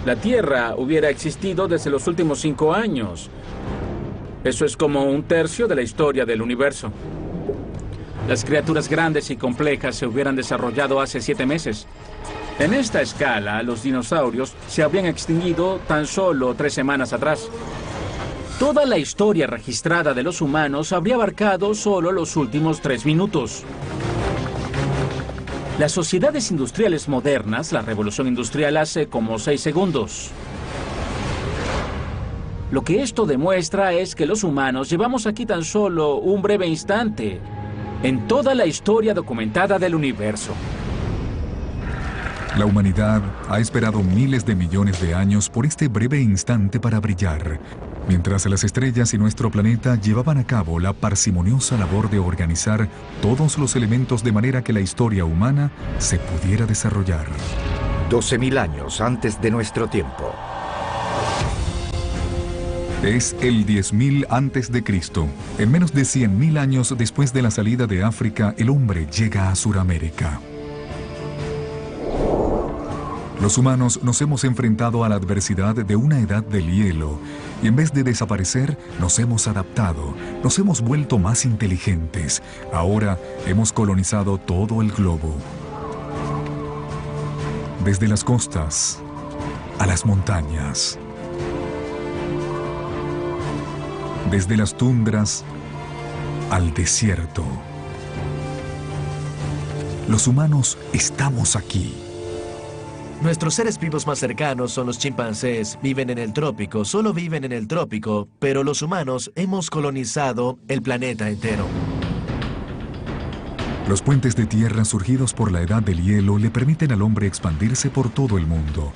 la Tierra hubiera existido desde los últimos 5 años. Eso es como 1/3 de la historia del universo. Las criaturas grandes y complejas se hubieran desarrollado hace 7 meses. En esta escala, los dinosaurios se habrían extinguido tan solo 3 semanas atrás. Toda la historia registrada de los humanos habría abarcado solo los últimos 3 minutos. Las sociedades industriales modernas, la revolución industrial hace como 6 segundos. Lo que esto demuestra es que los humanos llevamos aquí tan solo un breve instante en toda la historia documentada del universo. La humanidad ha esperado miles de millones de años por este breve instante para brillar, mientras las estrellas y nuestro planeta llevaban a cabo la parsimoniosa labor de organizar todos los elementos de manera que la historia humana se pudiera desarrollar. 12.000 años antes de nuestro tiempo. Es el 10.000 antes de Cristo. En menos de 100.000 años después de la salida de África, el hombre llega a Sudamérica. Los humanos nos hemos enfrentado a la adversidad de una edad del hielo y en vez de desaparecer, nos hemos adaptado, nos hemos vuelto más inteligentes. Ahora hemos colonizado todo el globo. Desde las costas a las montañas. Desde las tundras al desierto. Los humanos estamos aquí. Nuestros seres vivos más cercanos son los chimpancés. Viven en el trópico, solo viven en el trópico, pero los humanos hemos colonizado el planeta entero. Los puentes de tierra surgidos por la edad del hielo le permiten al hombre expandirse por todo el mundo.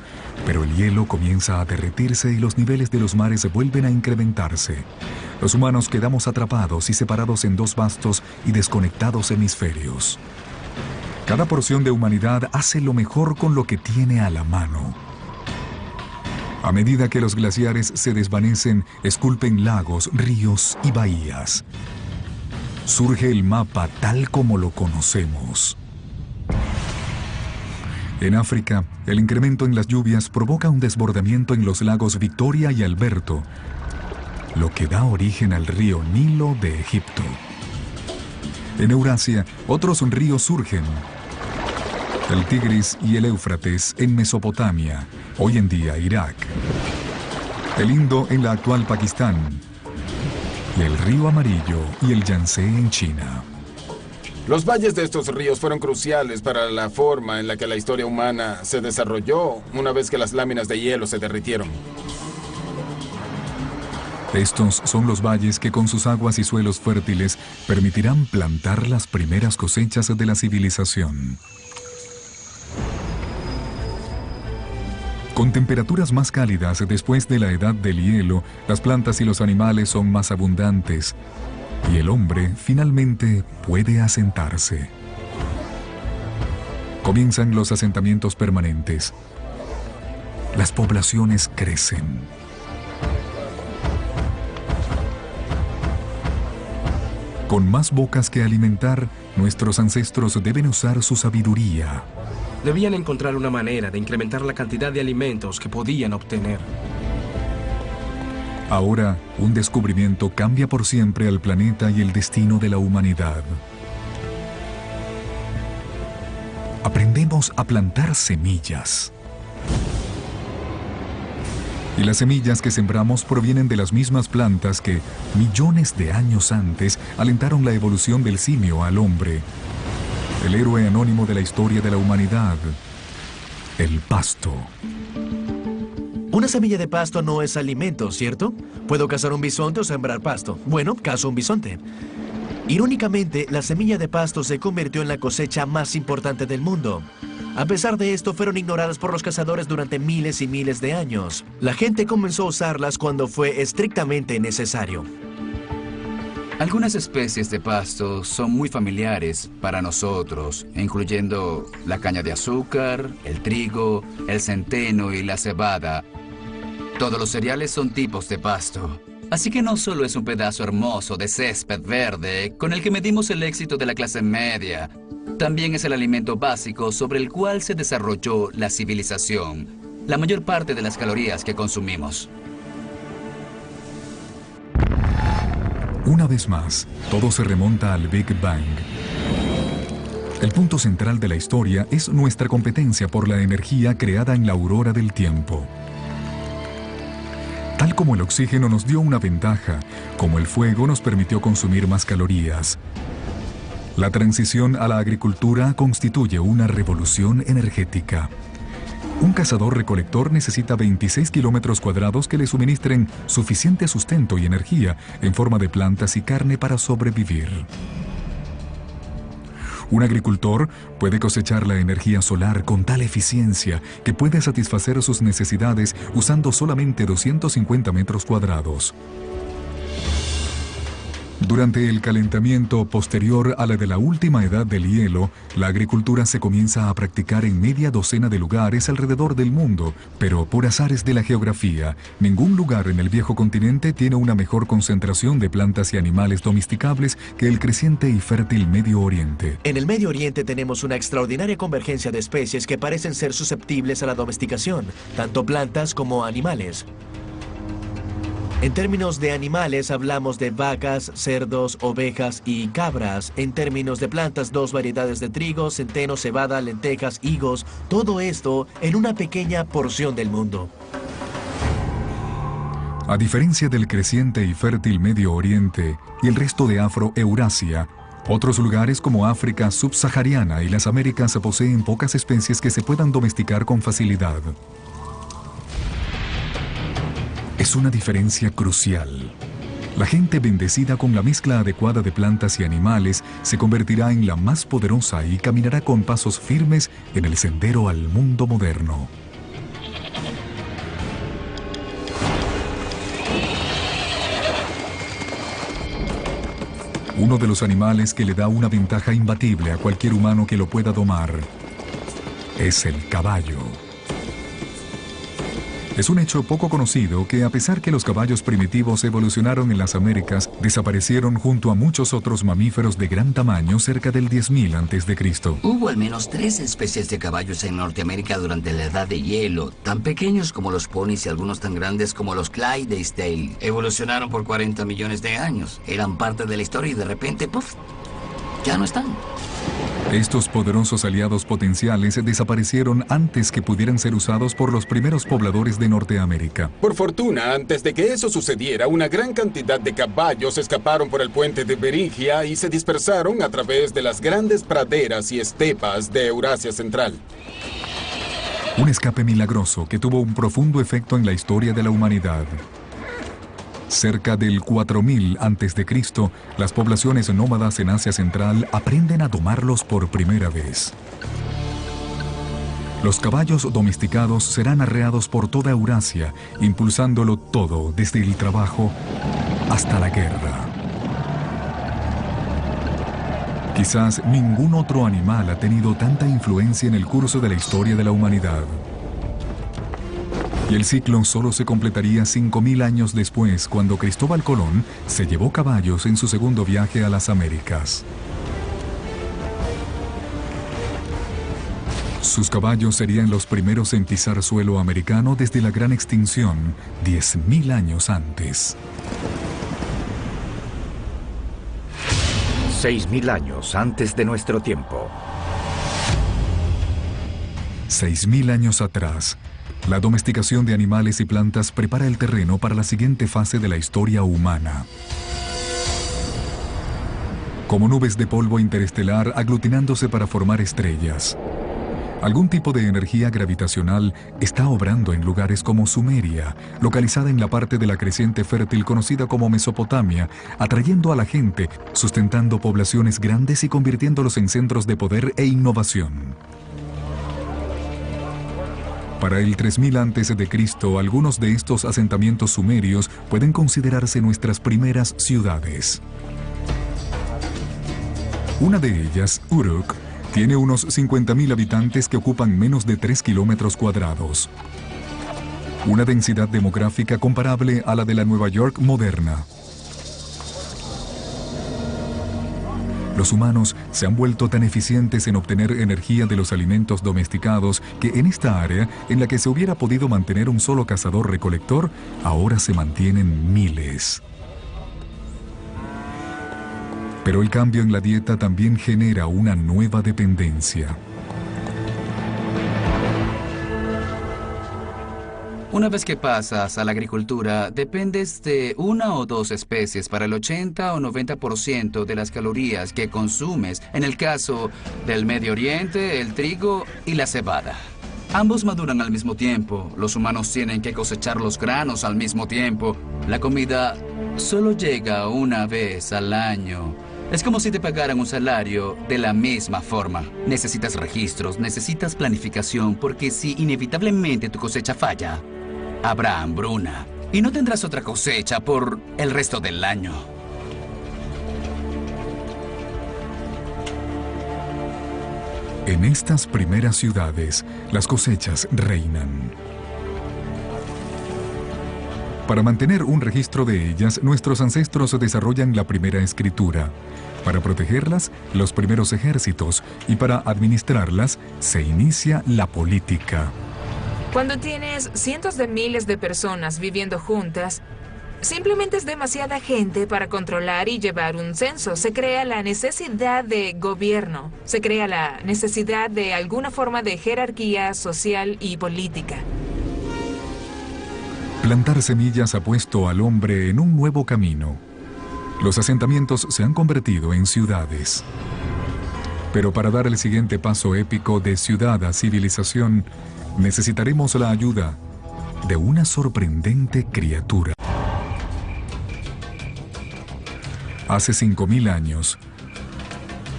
Pero el hielo comienza a derretirse y los niveles de los mares vuelven a incrementarse. Los humanos quedamos atrapados y separados en 2 vastos y desconectados hemisferios. Cada porción de humanidad hace lo mejor con lo que tiene a la mano. A medida que los glaciares se desvanecen, esculpen lagos, ríos y bahías. Surge el mapa tal como lo conocemos. En África, el incremento en las lluvias provoca un desbordamiento en los lagos Victoria y Alberto, lo que da origen al río Nilo de Egipto. En Eurasia, otros ríos surgen. El Tigris y el Éufrates en Mesopotamia, hoy en día Irak. El Indo en la actual Pakistán. Y el río Amarillo y el Yangtze en China. Los valles de estos ríos fueron cruciales para la forma en la que la historia humana se desarrolló una vez que las láminas de hielo se derritieron. Estos son los valles que con sus aguas y suelos fértiles permitirán plantar las primeras cosechas de la civilización. Con temperaturas más cálidas después de la edad del hielo, las plantas y los animales son más abundantes y el hombre finalmente puede asentarse. Comienzan los asentamientos permanentes. Las poblaciones crecen. Con más bocas que alimentar, nuestros ancestros deben usar su sabiduría. Debían encontrar una manera de incrementar la cantidad de alimentos que podían obtener. Ahora, un descubrimiento cambia por siempre al planeta y el destino de la humanidad. Aprendemos a plantar semillas. Y las semillas que sembramos provienen de las mismas plantas que, millones de años antes, alentaron la evolución del simio al hombre. El héroe anónimo de la historia de la humanidad, el pasto. Una semilla de pasto no es alimento, ¿cierto? Puedo cazar un bisonte o sembrar pasto. Bueno, cazo un bisonte. Irónicamente, la semilla de pasto se convirtió en la cosecha más importante del mundo. A pesar de esto, fueron ignoradas por los cazadores durante miles y miles de años. La gente comenzó a usarlas cuando fue estrictamente necesario. Algunas especies de pasto son muy familiares para nosotros, incluyendo la caña de azúcar, el trigo, el centeno y la cebada. Todos los cereales son tipos de pasto. Así que no solo es un pedazo hermoso de césped verde con el que medimos el éxito de la clase media, también es el alimento básico sobre el cual se desarrolló la civilización, la mayor parte de las calorías que consumimos. Una vez más, todo se remonta al Big Bang. El punto central de la historia es nuestra competencia por la energía creada en la aurora del tiempo. Tal como el oxígeno nos dio una ventaja, como el fuego nos permitió consumir más calorías. La transición a la agricultura constituye una revolución energética. Un cazador-recolector necesita 26 kilómetros cuadrados que le suministren suficiente sustento y energía en forma de plantas y carne para sobrevivir. Un agricultor puede cosechar la energía solar con tal eficiencia que puede satisfacer sus necesidades usando solamente 250 metros cuadrados. Durante el calentamiento posterior a la de la última edad del hielo, la agricultura se comienza a practicar en media docena de lugares alrededor del mundo, pero por azares de la geografía, ningún lugar en el viejo continente tiene una mejor concentración de plantas y animales domesticables que el creciente y fértil Medio Oriente. En el Medio Oriente tenemos una extraordinaria convergencia de especies que parecen ser susceptibles a la domesticación, tanto plantas como animales. En términos de animales hablamos de vacas, cerdos, ovejas y cabras. En términos de plantas, 2 variedades de trigo, centeno, cebada, lentejas, higos. Todo esto en una pequeña porción del mundo. A diferencia del creciente y fértil Medio Oriente y el resto de Afro-Eurasia, otros lugares como África subsahariana y las Américas poseen pocas especies que se puedan domesticar con facilidad. Es una diferencia crucial. La gente bendecida con la mezcla adecuada de plantas y animales se convertirá en la más poderosa y caminará con pasos firmes en el sendero al mundo moderno. Uno de los animales que le da una ventaja imbatible a cualquier humano que lo pueda domar es el caballo. Es un hecho poco conocido que, a pesar que los caballos primitivos evolucionaron en las Américas, desaparecieron junto a muchos otros mamíferos de gran tamaño cerca del 10.000 a.C. Hubo al menos 3 especies de caballos en Norteamérica durante la Edad de Hielo, tan pequeños como los ponis y algunos tan grandes como los Clydesdale. Evolucionaron por 40 millones de años. Eran parte de la historia y de repente, ¡puf!, ya no están. Estos poderosos aliados potenciales desaparecieron antes que pudieran ser usados por los primeros pobladores de Norteamérica. Por fortuna, antes de que eso sucediera, una gran cantidad de caballos escaparon por el puente de Beringia y se dispersaron a través de las grandes praderas y estepas de Eurasia Central. Un escape milagroso que tuvo un profundo efecto en la historia de la humanidad. Cerca del 4000 a.C., las poblaciones nómadas en Asia Central aprenden a domarlos por primera vez. Los caballos domesticados serán arreados por toda Eurasia, impulsándolo todo desde el trabajo hasta la guerra. Quizás ningún otro animal ha tenido tanta influencia en el curso de la historia de la humanidad. Y el ciclo solo se completaría 5000 años después, cuando Cristóbal Colón se llevó caballos en su segundo viaje a las Américas. Sus caballos serían los primeros en pisar suelo americano desde la gran extinción, 10.000 años antes. 6.000 años antes de nuestro tiempo. 6.000 años atrás, la domesticación de animales y plantas prepara el terreno para la siguiente fase de la historia humana. Como nubes de polvo interestelar aglutinándose para formar estrellas. Algún tipo de energía gravitacional está obrando en lugares como Sumeria, localizada en la parte de la creciente fértil conocida como Mesopotamia, atrayendo a la gente, sustentando poblaciones grandes y convirtiéndolos en centros de poder e innovación. Para el 3000 a.C., algunos de estos asentamientos sumerios pueden considerarse nuestras primeras ciudades. Una de ellas, Uruk, tiene unos 50.000 habitantes que ocupan menos de 3 kilómetros cuadrados. Una densidad demográfica comparable a la de la Nueva York moderna. Los humanos se han vuelto tan eficientes en obtener energía de los alimentos domesticados que en esta área, en la que se hubiera podido mantener un solo cazador-recolector, ahora se mantienen miles. Pero el cambio en la dieta también genera una nueva dependencia. Una vez que pasas a la agricultura, dependes de una o dos especies para el 80 o 90% de las calorías que consumes. En el caso del Medio Oriente, el trigo y la cebada. Ambos maduran al mismo tiempo. Los humanos tienen que cosechar los granos al mismo tiempo. La comida solo llega una vez al año. Es como si te pagaran un salario de la misma forma. Necesitas registros, necesitas planificación, porque si inevitablemente tu cosecha falla, habrá hambruna y no tendrás otra cosecha por el resto del año. En estas primeras ciudades, las cosechas reinan. Para mantener un registro de ellas, nuestros ancestros desarrollan la primera escritura. Para protegerlas, los primeros ejércitos, y para administrarlas, se inicia la política. Cuando tienes cientos de miles de personas viviendo juntas, simplemente es demasiada gente para controlar y llevar un censo. Se crea la necesidad de gobierno, se crea la necesidad de alguna forma de jerarquía social y política. Plantar semillas ha puesto al hombre en un nuevo camino. Los asentamientos se han convertido en ciudades. Pero para dar el siguiente paso épico de ciudad a civilización, necesitaremos la ayuda de una sorprendente criatura. Hace 5.000 años,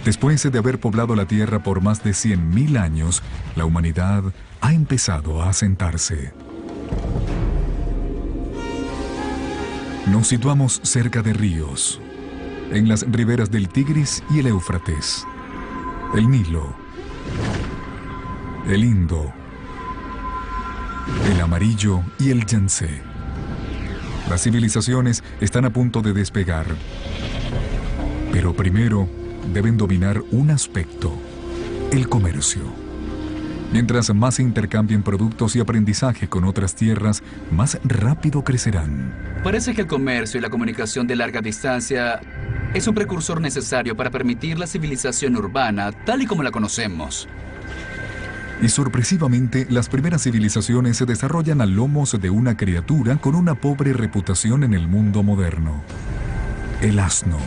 después de haber poblado la Tierra por más de 100.000 años, la humanidad ha empezado a asentarse. Nos situamos cerca de ríos, en las riberas del Tigris y el Éufrates, el Nilo, el Indo, el Amarillo y el Yangtze. Las civilizaciones están a punto de despegar, pero primero deben dominar un aspecto, el comercio. Mientras más intercambien productos y aprendizaje con otras tierras, más rápido crecerán. Parece que el comercio y la comunicación de larga distancia es un precursor necesario para permitir la civilización urbana tal y como la conocemos. Y sorpresivamente, las primeras civilizaciones se desarrollan a lomos de una criatura con una pobre reputación en el mundo moderno: el asno.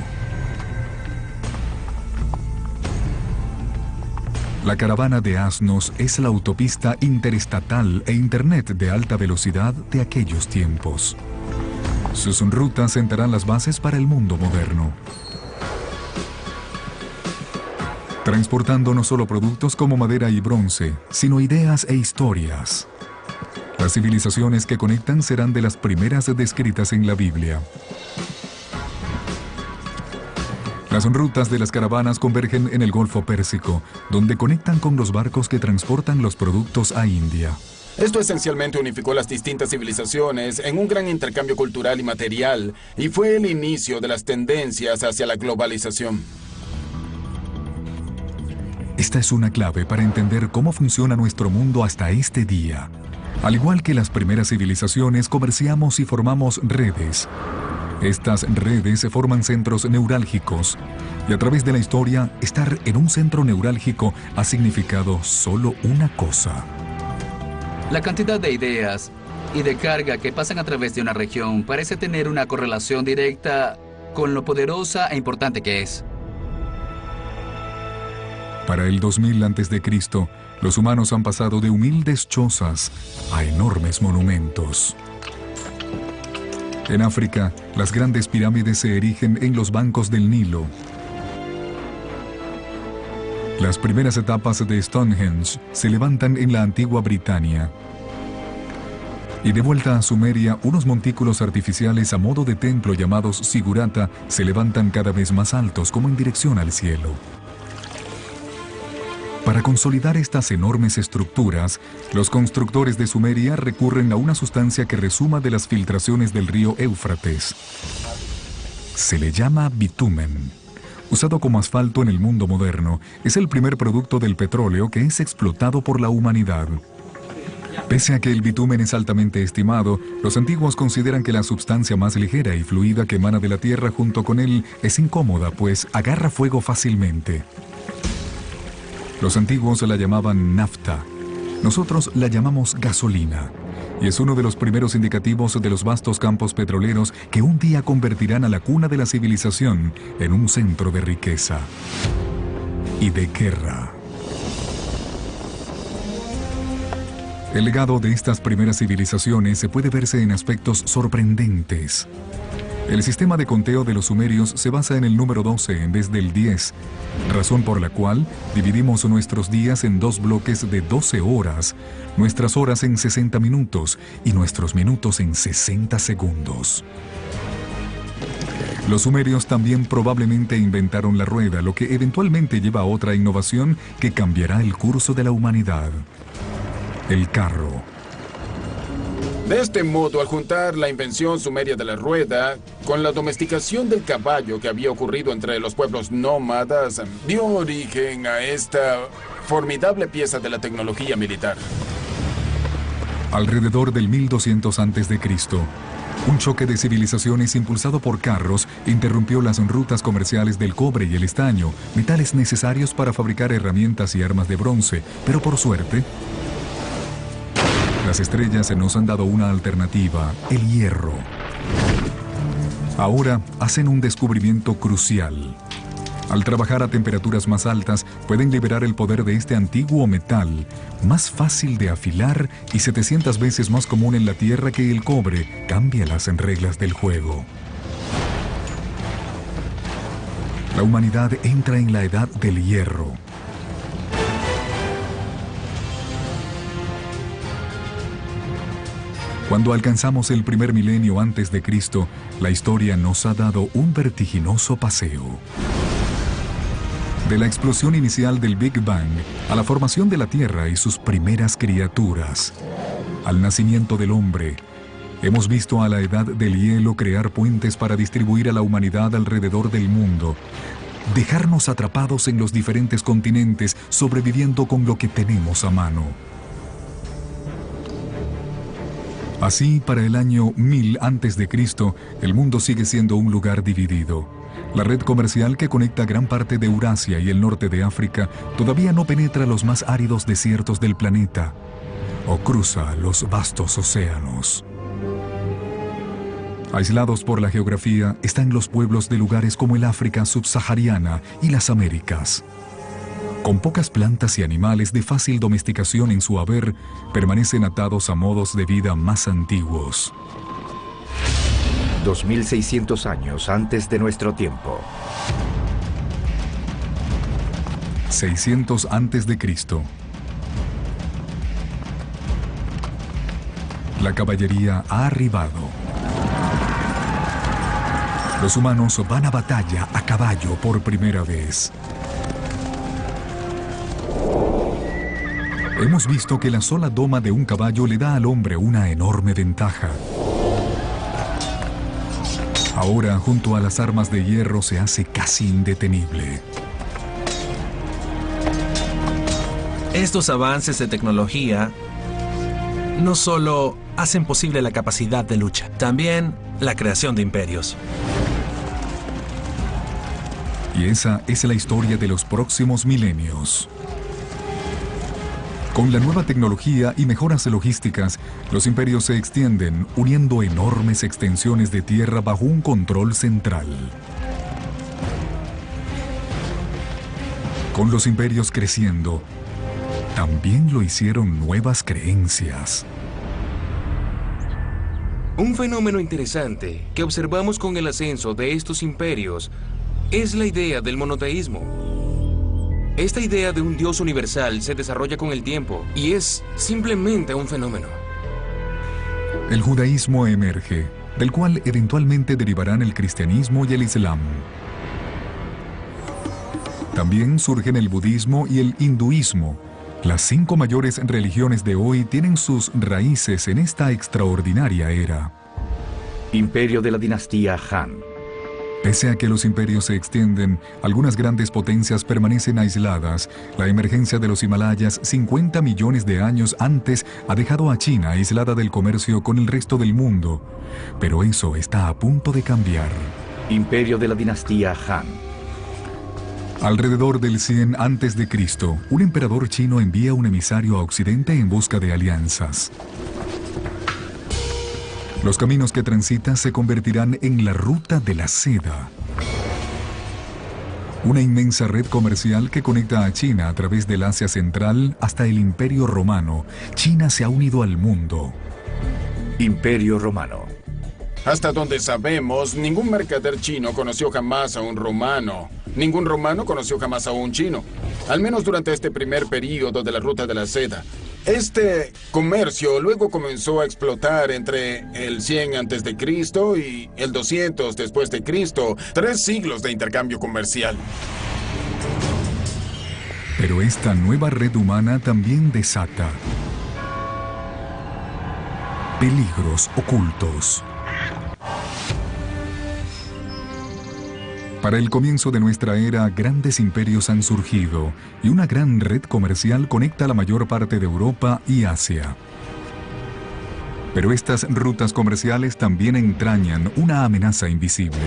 La caravana de asnos es la autopista interestatal e Internet de alta velocidad de aquellos tiempos. Sus rutas sentarán las bases para el mundo moderno, transportando no solo productos como madera y bronce, sino ideas e historias. Las civilizaciones que conectan serán de las primeras descritas en la Biblia. Las rutas de las caravanas convergen en el Golfo Pérsico, donde conectan con los barcos que transportan los productos a India. Esto esencialmente unificó las distintas civilizaciones en un gran intercambio cultural y material, y fue el inicio de las tendencias hacia la globalización. Esta es una clave para entender cómo funciona nuestro mundo hasta este día. Al igual que las primeras civilizaciones, comerciamos y formamos redes. Estas redes se forman centros neurálgicos. Y a través de la historia, estar en un centro neurálgico ha significado solo una cosa. La cantidad de ideas y de carga que pasan a través de una región parece tener una correlación directa con lo poderosa e importante que es. Para el 2000 a.C., los humanos han pasado de humildes chozas a enormes monumentos. En África, las grandes pirámides se erigen en los bancos del Nilo. Las primeras etapas de Stonehenge se levantan en la antigua Britania. Y de vuelta a Sumeria, unos montículos artificiales a modo de templo llamados Sigurata se levantan cada vez más altos, como en dirección al cielo. Para consolidar estas enormes estructuras, los constructores de Sumeria recurren a una sustancia que resuma de las filtraciones del río Éufrates. Se le llama bitumen. Usado como asfalto en el mundo moderno, es el primer producto del petróleo que es explotado por la humanidad. Pese a que el bitumen es altamente estimado, los antiguos consideran que la sustancia más ligera y fluida que emana de la tierra junto con él es incómoda, pues agarra fuego fácilmente. Los antiguos la llamaban nafta. Nosotros la llamamos gasolina. Y es uno de los primeros indicativos de los vastos campos petroleros que un día convertirán a la cuna de la civilización en un centro de riqueza y de guerra. El legado de estas primeras civilizaciones se puede verse en aspectos sorprendentes. El sistema de conteo de los sumerios se basa en el número 12 en vez del 10, razón por la cual dividimos nuestros días en dos bloques de 12 horas, nuestras horas en 60 minutos y nuestros minutos en 60 segundos. Los sumerios también probablemente inventaron la rueda, lo que eventualmente lleva a otra innovación que cambiará el curso de la humanidad: el carro. De este modo, al juntar la invención sumeria de la rueda con la domesticación del caballo que había ocurrido entre los pueblos nómadas, dio origen a esta formidable pieza de la tecnología militar. Alrededor del 1200 a.C., un choque de civilizaciones impulsado por carros interrumpió las rutas comerciales del cobre y el estaño, metales necesarios para fabricar herramientas y armas de bronce, pero por suerte, las estrellas nos han dado una alternativa: el hierro. Ahora hacen un descubrimiento crucial. Al trabajar a temperaturas más altas, pueden liberar el poder de este antiguo metal, más fácil de afilar y 700 veces más común en la Tierra que el cobre. Cambia las reglas del juego. La humanidad entra en la edad del hierro. Cuando alcanzamos el primer milenio antes de Cristo, la historia nos ha dado un vertiginoso paseo. De la explosión inicial del Big Bang a la formación de la Tierra y sus primeras criaturas, al nacimiento del hombre, hemos visto a la edad del hielo crear puentes para distribuir a la humanidad alrededor del mundo, dejarnos atrapados en los diferentes continentes, sobreviviendo con lo que tenemos a mano. Así, para el año 1000 a.C., el mundo sigue siendo un lugar dividido. La red comercial que conecta gran parte de Eurasia y el norte de África todavía no penetra los más áridos desiertos del planeta o cruza los vastos océanos. Aislados por la geografía están los pueblos de lugares como el África subsahariana y las Américas. Con pocas plantas y animales de fácil domesticación en su haber, permanecen atados a modos de vida más antiguos. 2600 años antes de nuestro tiempo. 600 a.C. La caballería ha arribado. Los humanos van a batalla a caballo por primera vez. Hemos visto que la sola doma de un caballo le da al hombre una enorme ventaja. Ahora, junto a las armas de hierro, se hace casi indetenible. Estos avances de tecnología no solo hacen posible la capacidad de lucha, también la creación de imperios. Y esa es la historia de los próximos milenios. Con la nueva tecnología y mejoras logísticas, los imperios se extienden, uniendo enormes extensiones de tierra bajo un control central. Con los imperios creciendo, también lo hicieron nuevas creencias. Un fenómeno interesante que observamos con el ascenso de estos imperios es la idea del monoteísmo. Esta idea de un Dios universal se desarrolla con el tiempo y es simplemente un fenómeno. El judaísmo emerge, del cual eventualmente derivarán el cristianismo y el islam. También surgen el budismo y el hinduismo. Las 5 mayores religiones de hoy tienen sus raíces en esta extraordinaria era. Imperio de la dinastía Han. Pese a que los imperios se extienden, algunas grandes potencias permanecen aisladas. La emergencia de los Himalayas 50 millones de años antes ha dejado a China aislada del comercio con el resto del mundo. Pero eso está a punto de cambiar. Imperio de la dinastía Han. Alrededor del 100 a.C., un emperador chino envía un emisario a Occidente en busca de alianzas. Los caminos que transita se convertirán en la ruta de la seda. Una inmensa red comercial que conecta a China a través del Asia Central hasta el Imperio Romano. China se ha unido al mundo. Imperio Romano. Hasta donde sabemos, ningún mercader chino conoció jamás a un romano. Ningún romano conoció jamás a un chino. Al menos durante este primer período de la Ruta de la Seda. Este comercio luego comenzó a explotar entre el 100 a.C. y el 200 después de Cristo. 3 siglos de intercambio comercial. Pero esta nueva red humana también desata peligros ocultos. Para el comienzo de nuestra era, grandes imperios han surgido y una gran red comercial conecta la mayor parte de Europa y Asia. Pero estas rutas comerciales también entrañan una amenaza invisible.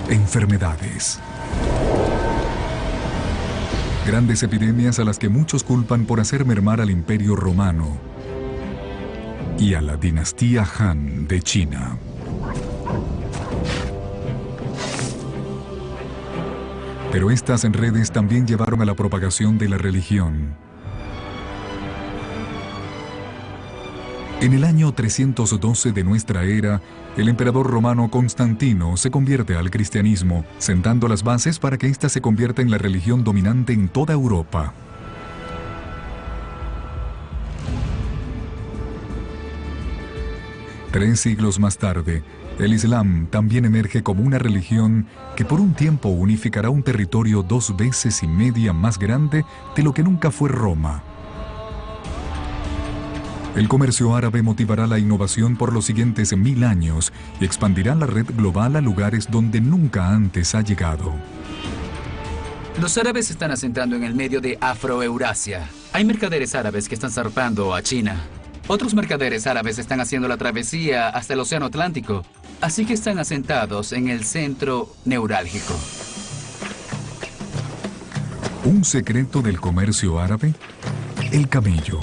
Enfermedades. Grandes epidemias a las que muchos culpan por hacer mermar al Imperio Romano y a la dinastía Han de China. Pero estas redes también llevaron a la propagación de la religión. En el año 312 de nuestra era, el emperador romano Constantino se convierte al cristianismo, sentando las bases para que ésta se convierta en la religión dominante en toda Europa. Tres siglos más tarde, el Islam también emerge como una religión que por un tiempo unificará un territorio 2 veces y media más grande de lo que nunca fue Roma. El comercio árabe motivará la innovación por los siguientes 1000 años y expandirá la red global a lugares donde nunca antes ha llegado. Los árabes se están asentando en el medio de Afroeurasia. Hay mercaderes árabes que están zarpando a China. Otros mercaderes árabes están haciendo la travesía hasta el Océano Atlántico. Así que están asentados en el centro neurálgico. ¿Un secreto del comercio árabe? El camello.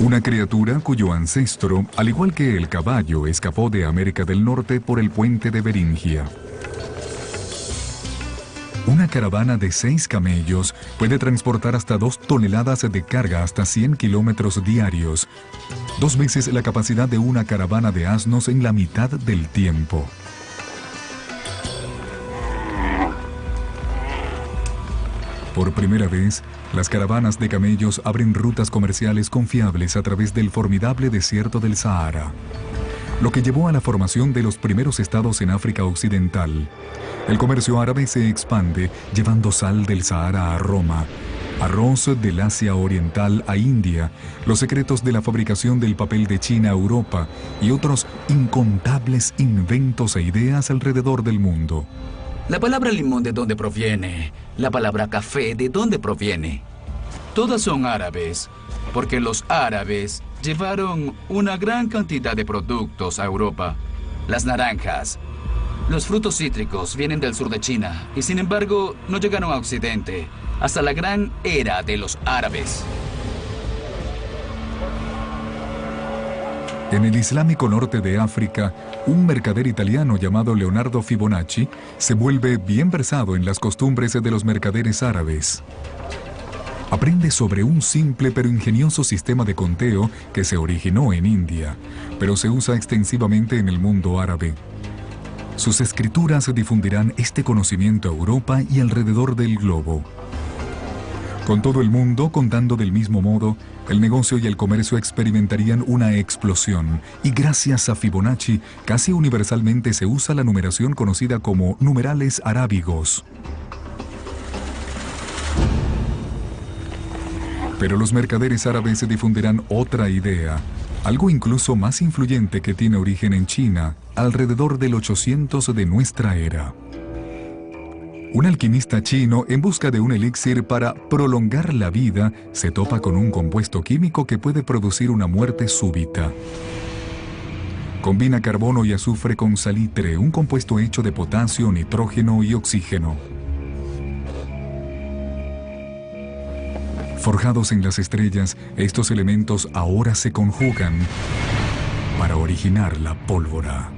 Una criatura cuyo ancestro, al igual que el caballo, escapó de América del Norte por el puente de Beringia. Una caravana de 6 camellos puede transportar hasta 2 toneladas de carga hasta 100 kilómetros diarios, 2 veces la capacidad de una caravana de asnos en la mitad del tiempo. Por primera vez, las caravanas de camellos abren rutas comerciales confiables a través del formidable desierto del Sahara, lo que llevó a la formación de los primeros estados en África Occidental. El comercio árabe se expande, llevando sal del Sahara a Roma, arroz del Asia Oriental a India, los secretos de la fabricación del papel de China a Europa y otros incontables inventos e ideas alrededor del mundo. La palabra limón, ¿de dónde proviene? La palabra café, ¿de dónde proviene? Todas son árabes, porque los árabes llevaron una gran cantidad de productos a Europa. Las naranjas, los frutos cítricos vienen del sur de China y sin embargo no llegaron a Occidente hasta la gran era de los árabes. En el islámico norte de África, un mercader italiano llamado Leonardo Fibonacci se vuelve bien versado en las costumbres de los mercaderes árabes. Aprende sobre un simple pero ingenioso sistema de conteo que se originó en India, pero se usa extensivamente en el mundo árabe. Sus escrituras difundirán este conocimiento a Europa y alrededor del globo. Con todo el mundo contando del mismo modo, el negocio y el comercio experimentarían una explosión, y gracias a Fibonacci, casi universalmente se usa la numeración conocida como numerales arábigos. Pero los mercaderes árabes difundirán otra idea, algo incluso más influyente que tiene origen en China, alrededor del 800 de nuestra era. Un alquimista chino, en busca de un elixir para prolongar la vida, se topa con un compuesto químico que puede producir una muerte súbita. Combina carbono y azufre con salitre, un compuesto hecho de potasio, nitrógeno y oxígeno. Forjados en las estrellas, estos elementos ahora se conjugan para originar la pólvora.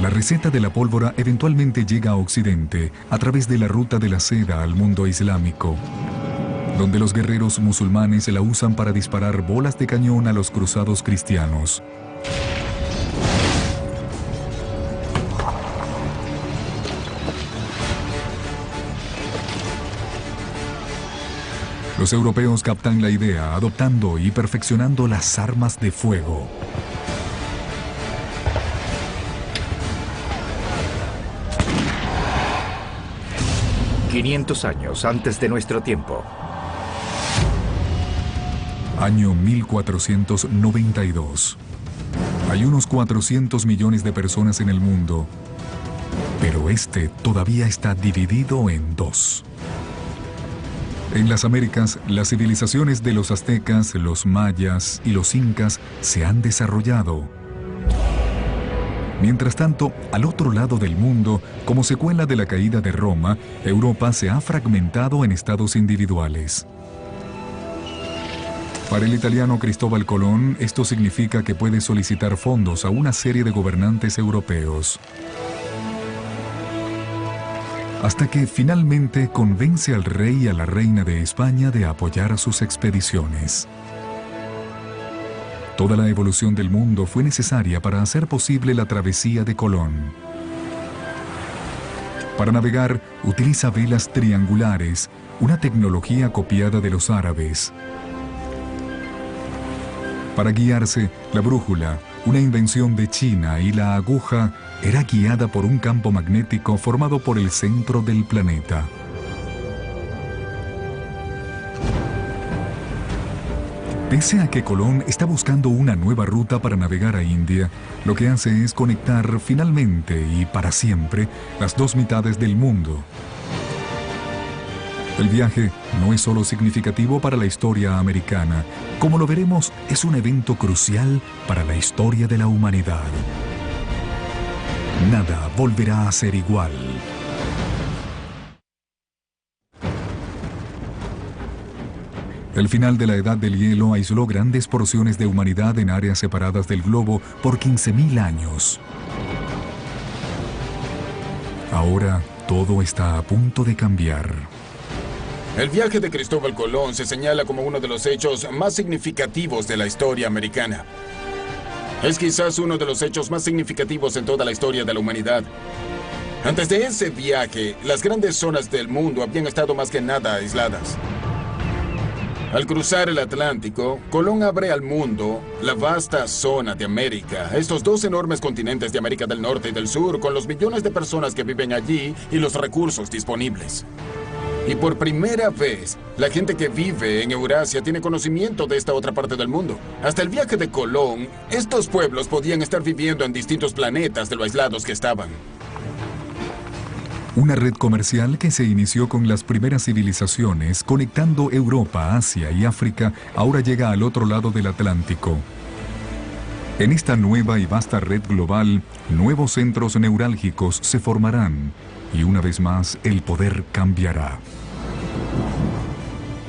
La receta de la pólvora eventualmente llega a Occidente a través de la ruta de la seda al mundo islámico, donde los guerreros musulmanes la usan para disparar bolas de cañón a los cruzados cristianos. Los europeos captan la idea, adoptando y perfeccionando las armas de fuego. ...500 años antes de nuestro tiempo. Año 1492. Hay unos 400 millones de personas en el mundo, pero este todavía está dividido en dos. En las Américas, las civilizaciones de los aztecas, los mayas y los incas se han desarrollado. Mientras tanto, al otro lado del mundo, como secuela de la caída de Roma, Europa se ha fragmentado en estados individuales. Para el italiano Cristóbal Colón, esto significa que puede solicitar fondos a una serie de gobernantes europeos. Hasta que finalmente convence al rey y a la reina de España de apoyar sus expediciones. Toda la evolución del mundo fue necesaria para hacer posible la travesía de Colón. Para navegar, utiliza velas triangulares, una tecnología copiada de los árabes. Para guiarse, la brújula, una invención de China, y la aguja era guiada por un campo magnético formado por el centro del planeta. Pese a que Colón está buscando una nueva ruta para navegar a India, lo que hace es conectar finalmente y para siempre las dos mitades del mundo. El viaje no es solo significativo para la historia americana, como lo veremos, es un evento crucial para la historia de la humanidad. Nada volverá a ser igual. El final de la Edad del Hielo aisló grandes porciones de humanidad en áreas separadas del globo por 15.000 años. Ahora todo está a punto de cambiar. El viaje de Cristóbal Colón se señala como uno de los hechos más significativos de la historia americana. Es quizás uno de los hechos más significativos en toda la historia de la humanidad. Antes de ese viaje, las grandes zonas del mundo habían estado más que nada aisladas. Al cruzar el Atlántico, Colón abre al mundo la vasta zona de América, estos dos enormes continentes de América del Norte y del Sur, con los millones de personas que viven allí y los recursos disponibles. Y por primera vez, la gente que vive en Eurasia tiene conocimiento de esta otra parte del mundo. Hasta el viaje de Colón, estos pueblos podían estar viviendo en distintos planetas de lo aislados que estaban. Una red comercial que se inició con las primeras civilizaciones, conectando Europa, Asia y África, ahora llega al otro lado del Atlántico. En esta nueva y vasta red global, nuevos centros neurálgicos se formarán y una vez más el poder cambiará.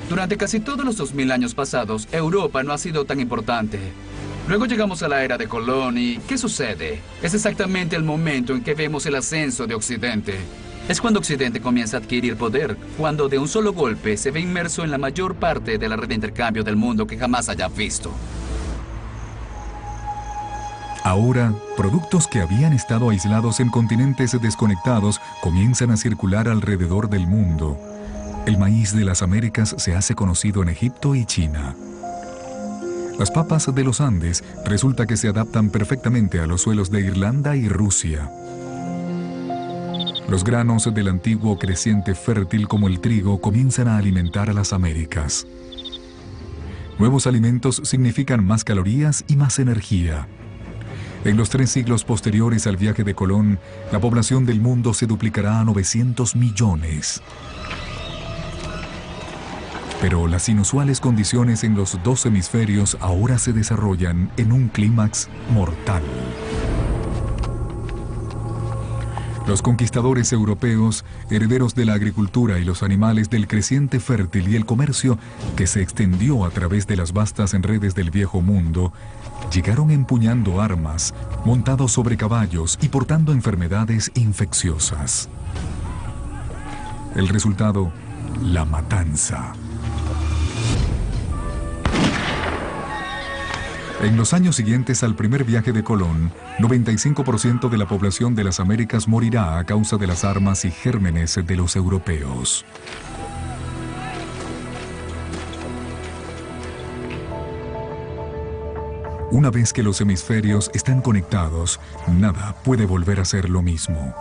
Durante casi todos los 2000 años pasados, Europa no ha sido tan importante. Luego llegamos a la era de Colón y ¿qué sucede? Es exactamente el momento en que vemos el ascenso de Occidente. Es cuando Occidente comienza a adquirir poder, cuando de un solo golpe se ve inmerso en la mayor parte de la red de intercambio del mundo que jamás haya visto. Ahora, productos que habían estado aislados en continentes desconectados comienzan a circular alrededor del mundo. El maíz de las Américas se hace conocido en Egipto y China. Las papas de los Andes resulta que se adaptan perfectamente a los suelos de Irlanda y Rusia. Los granos del antiguo creciente fértil como el trigo comienzan a alimentar a las Américas. Nuevos alimentos significan más calorías y más energía. En los 3 siglos posteriores al viaje de Colón, la población del mundo se duplicará a 900 millones. Pero las inusuales condiciones en los 2 hemisferios ahora se desarrollan en un clímax mortal. Los conquistadores europeos, herederos de la agricultura y los animales del creciente fértil y el comercio que se extendió a través de las vastas redes del viejo mundo, llegaron empuñando armas, montados sobre caballos y portando enfermedades infecciosas. El resultado, la matanza. En los años siguientes al primer viaje de Colón, 95% de la población de las Américas morirá a causa de las armas y gérmenes de los europeos. Una vez que los hemisferios están conectados, nada puede volver a ser lo mismo.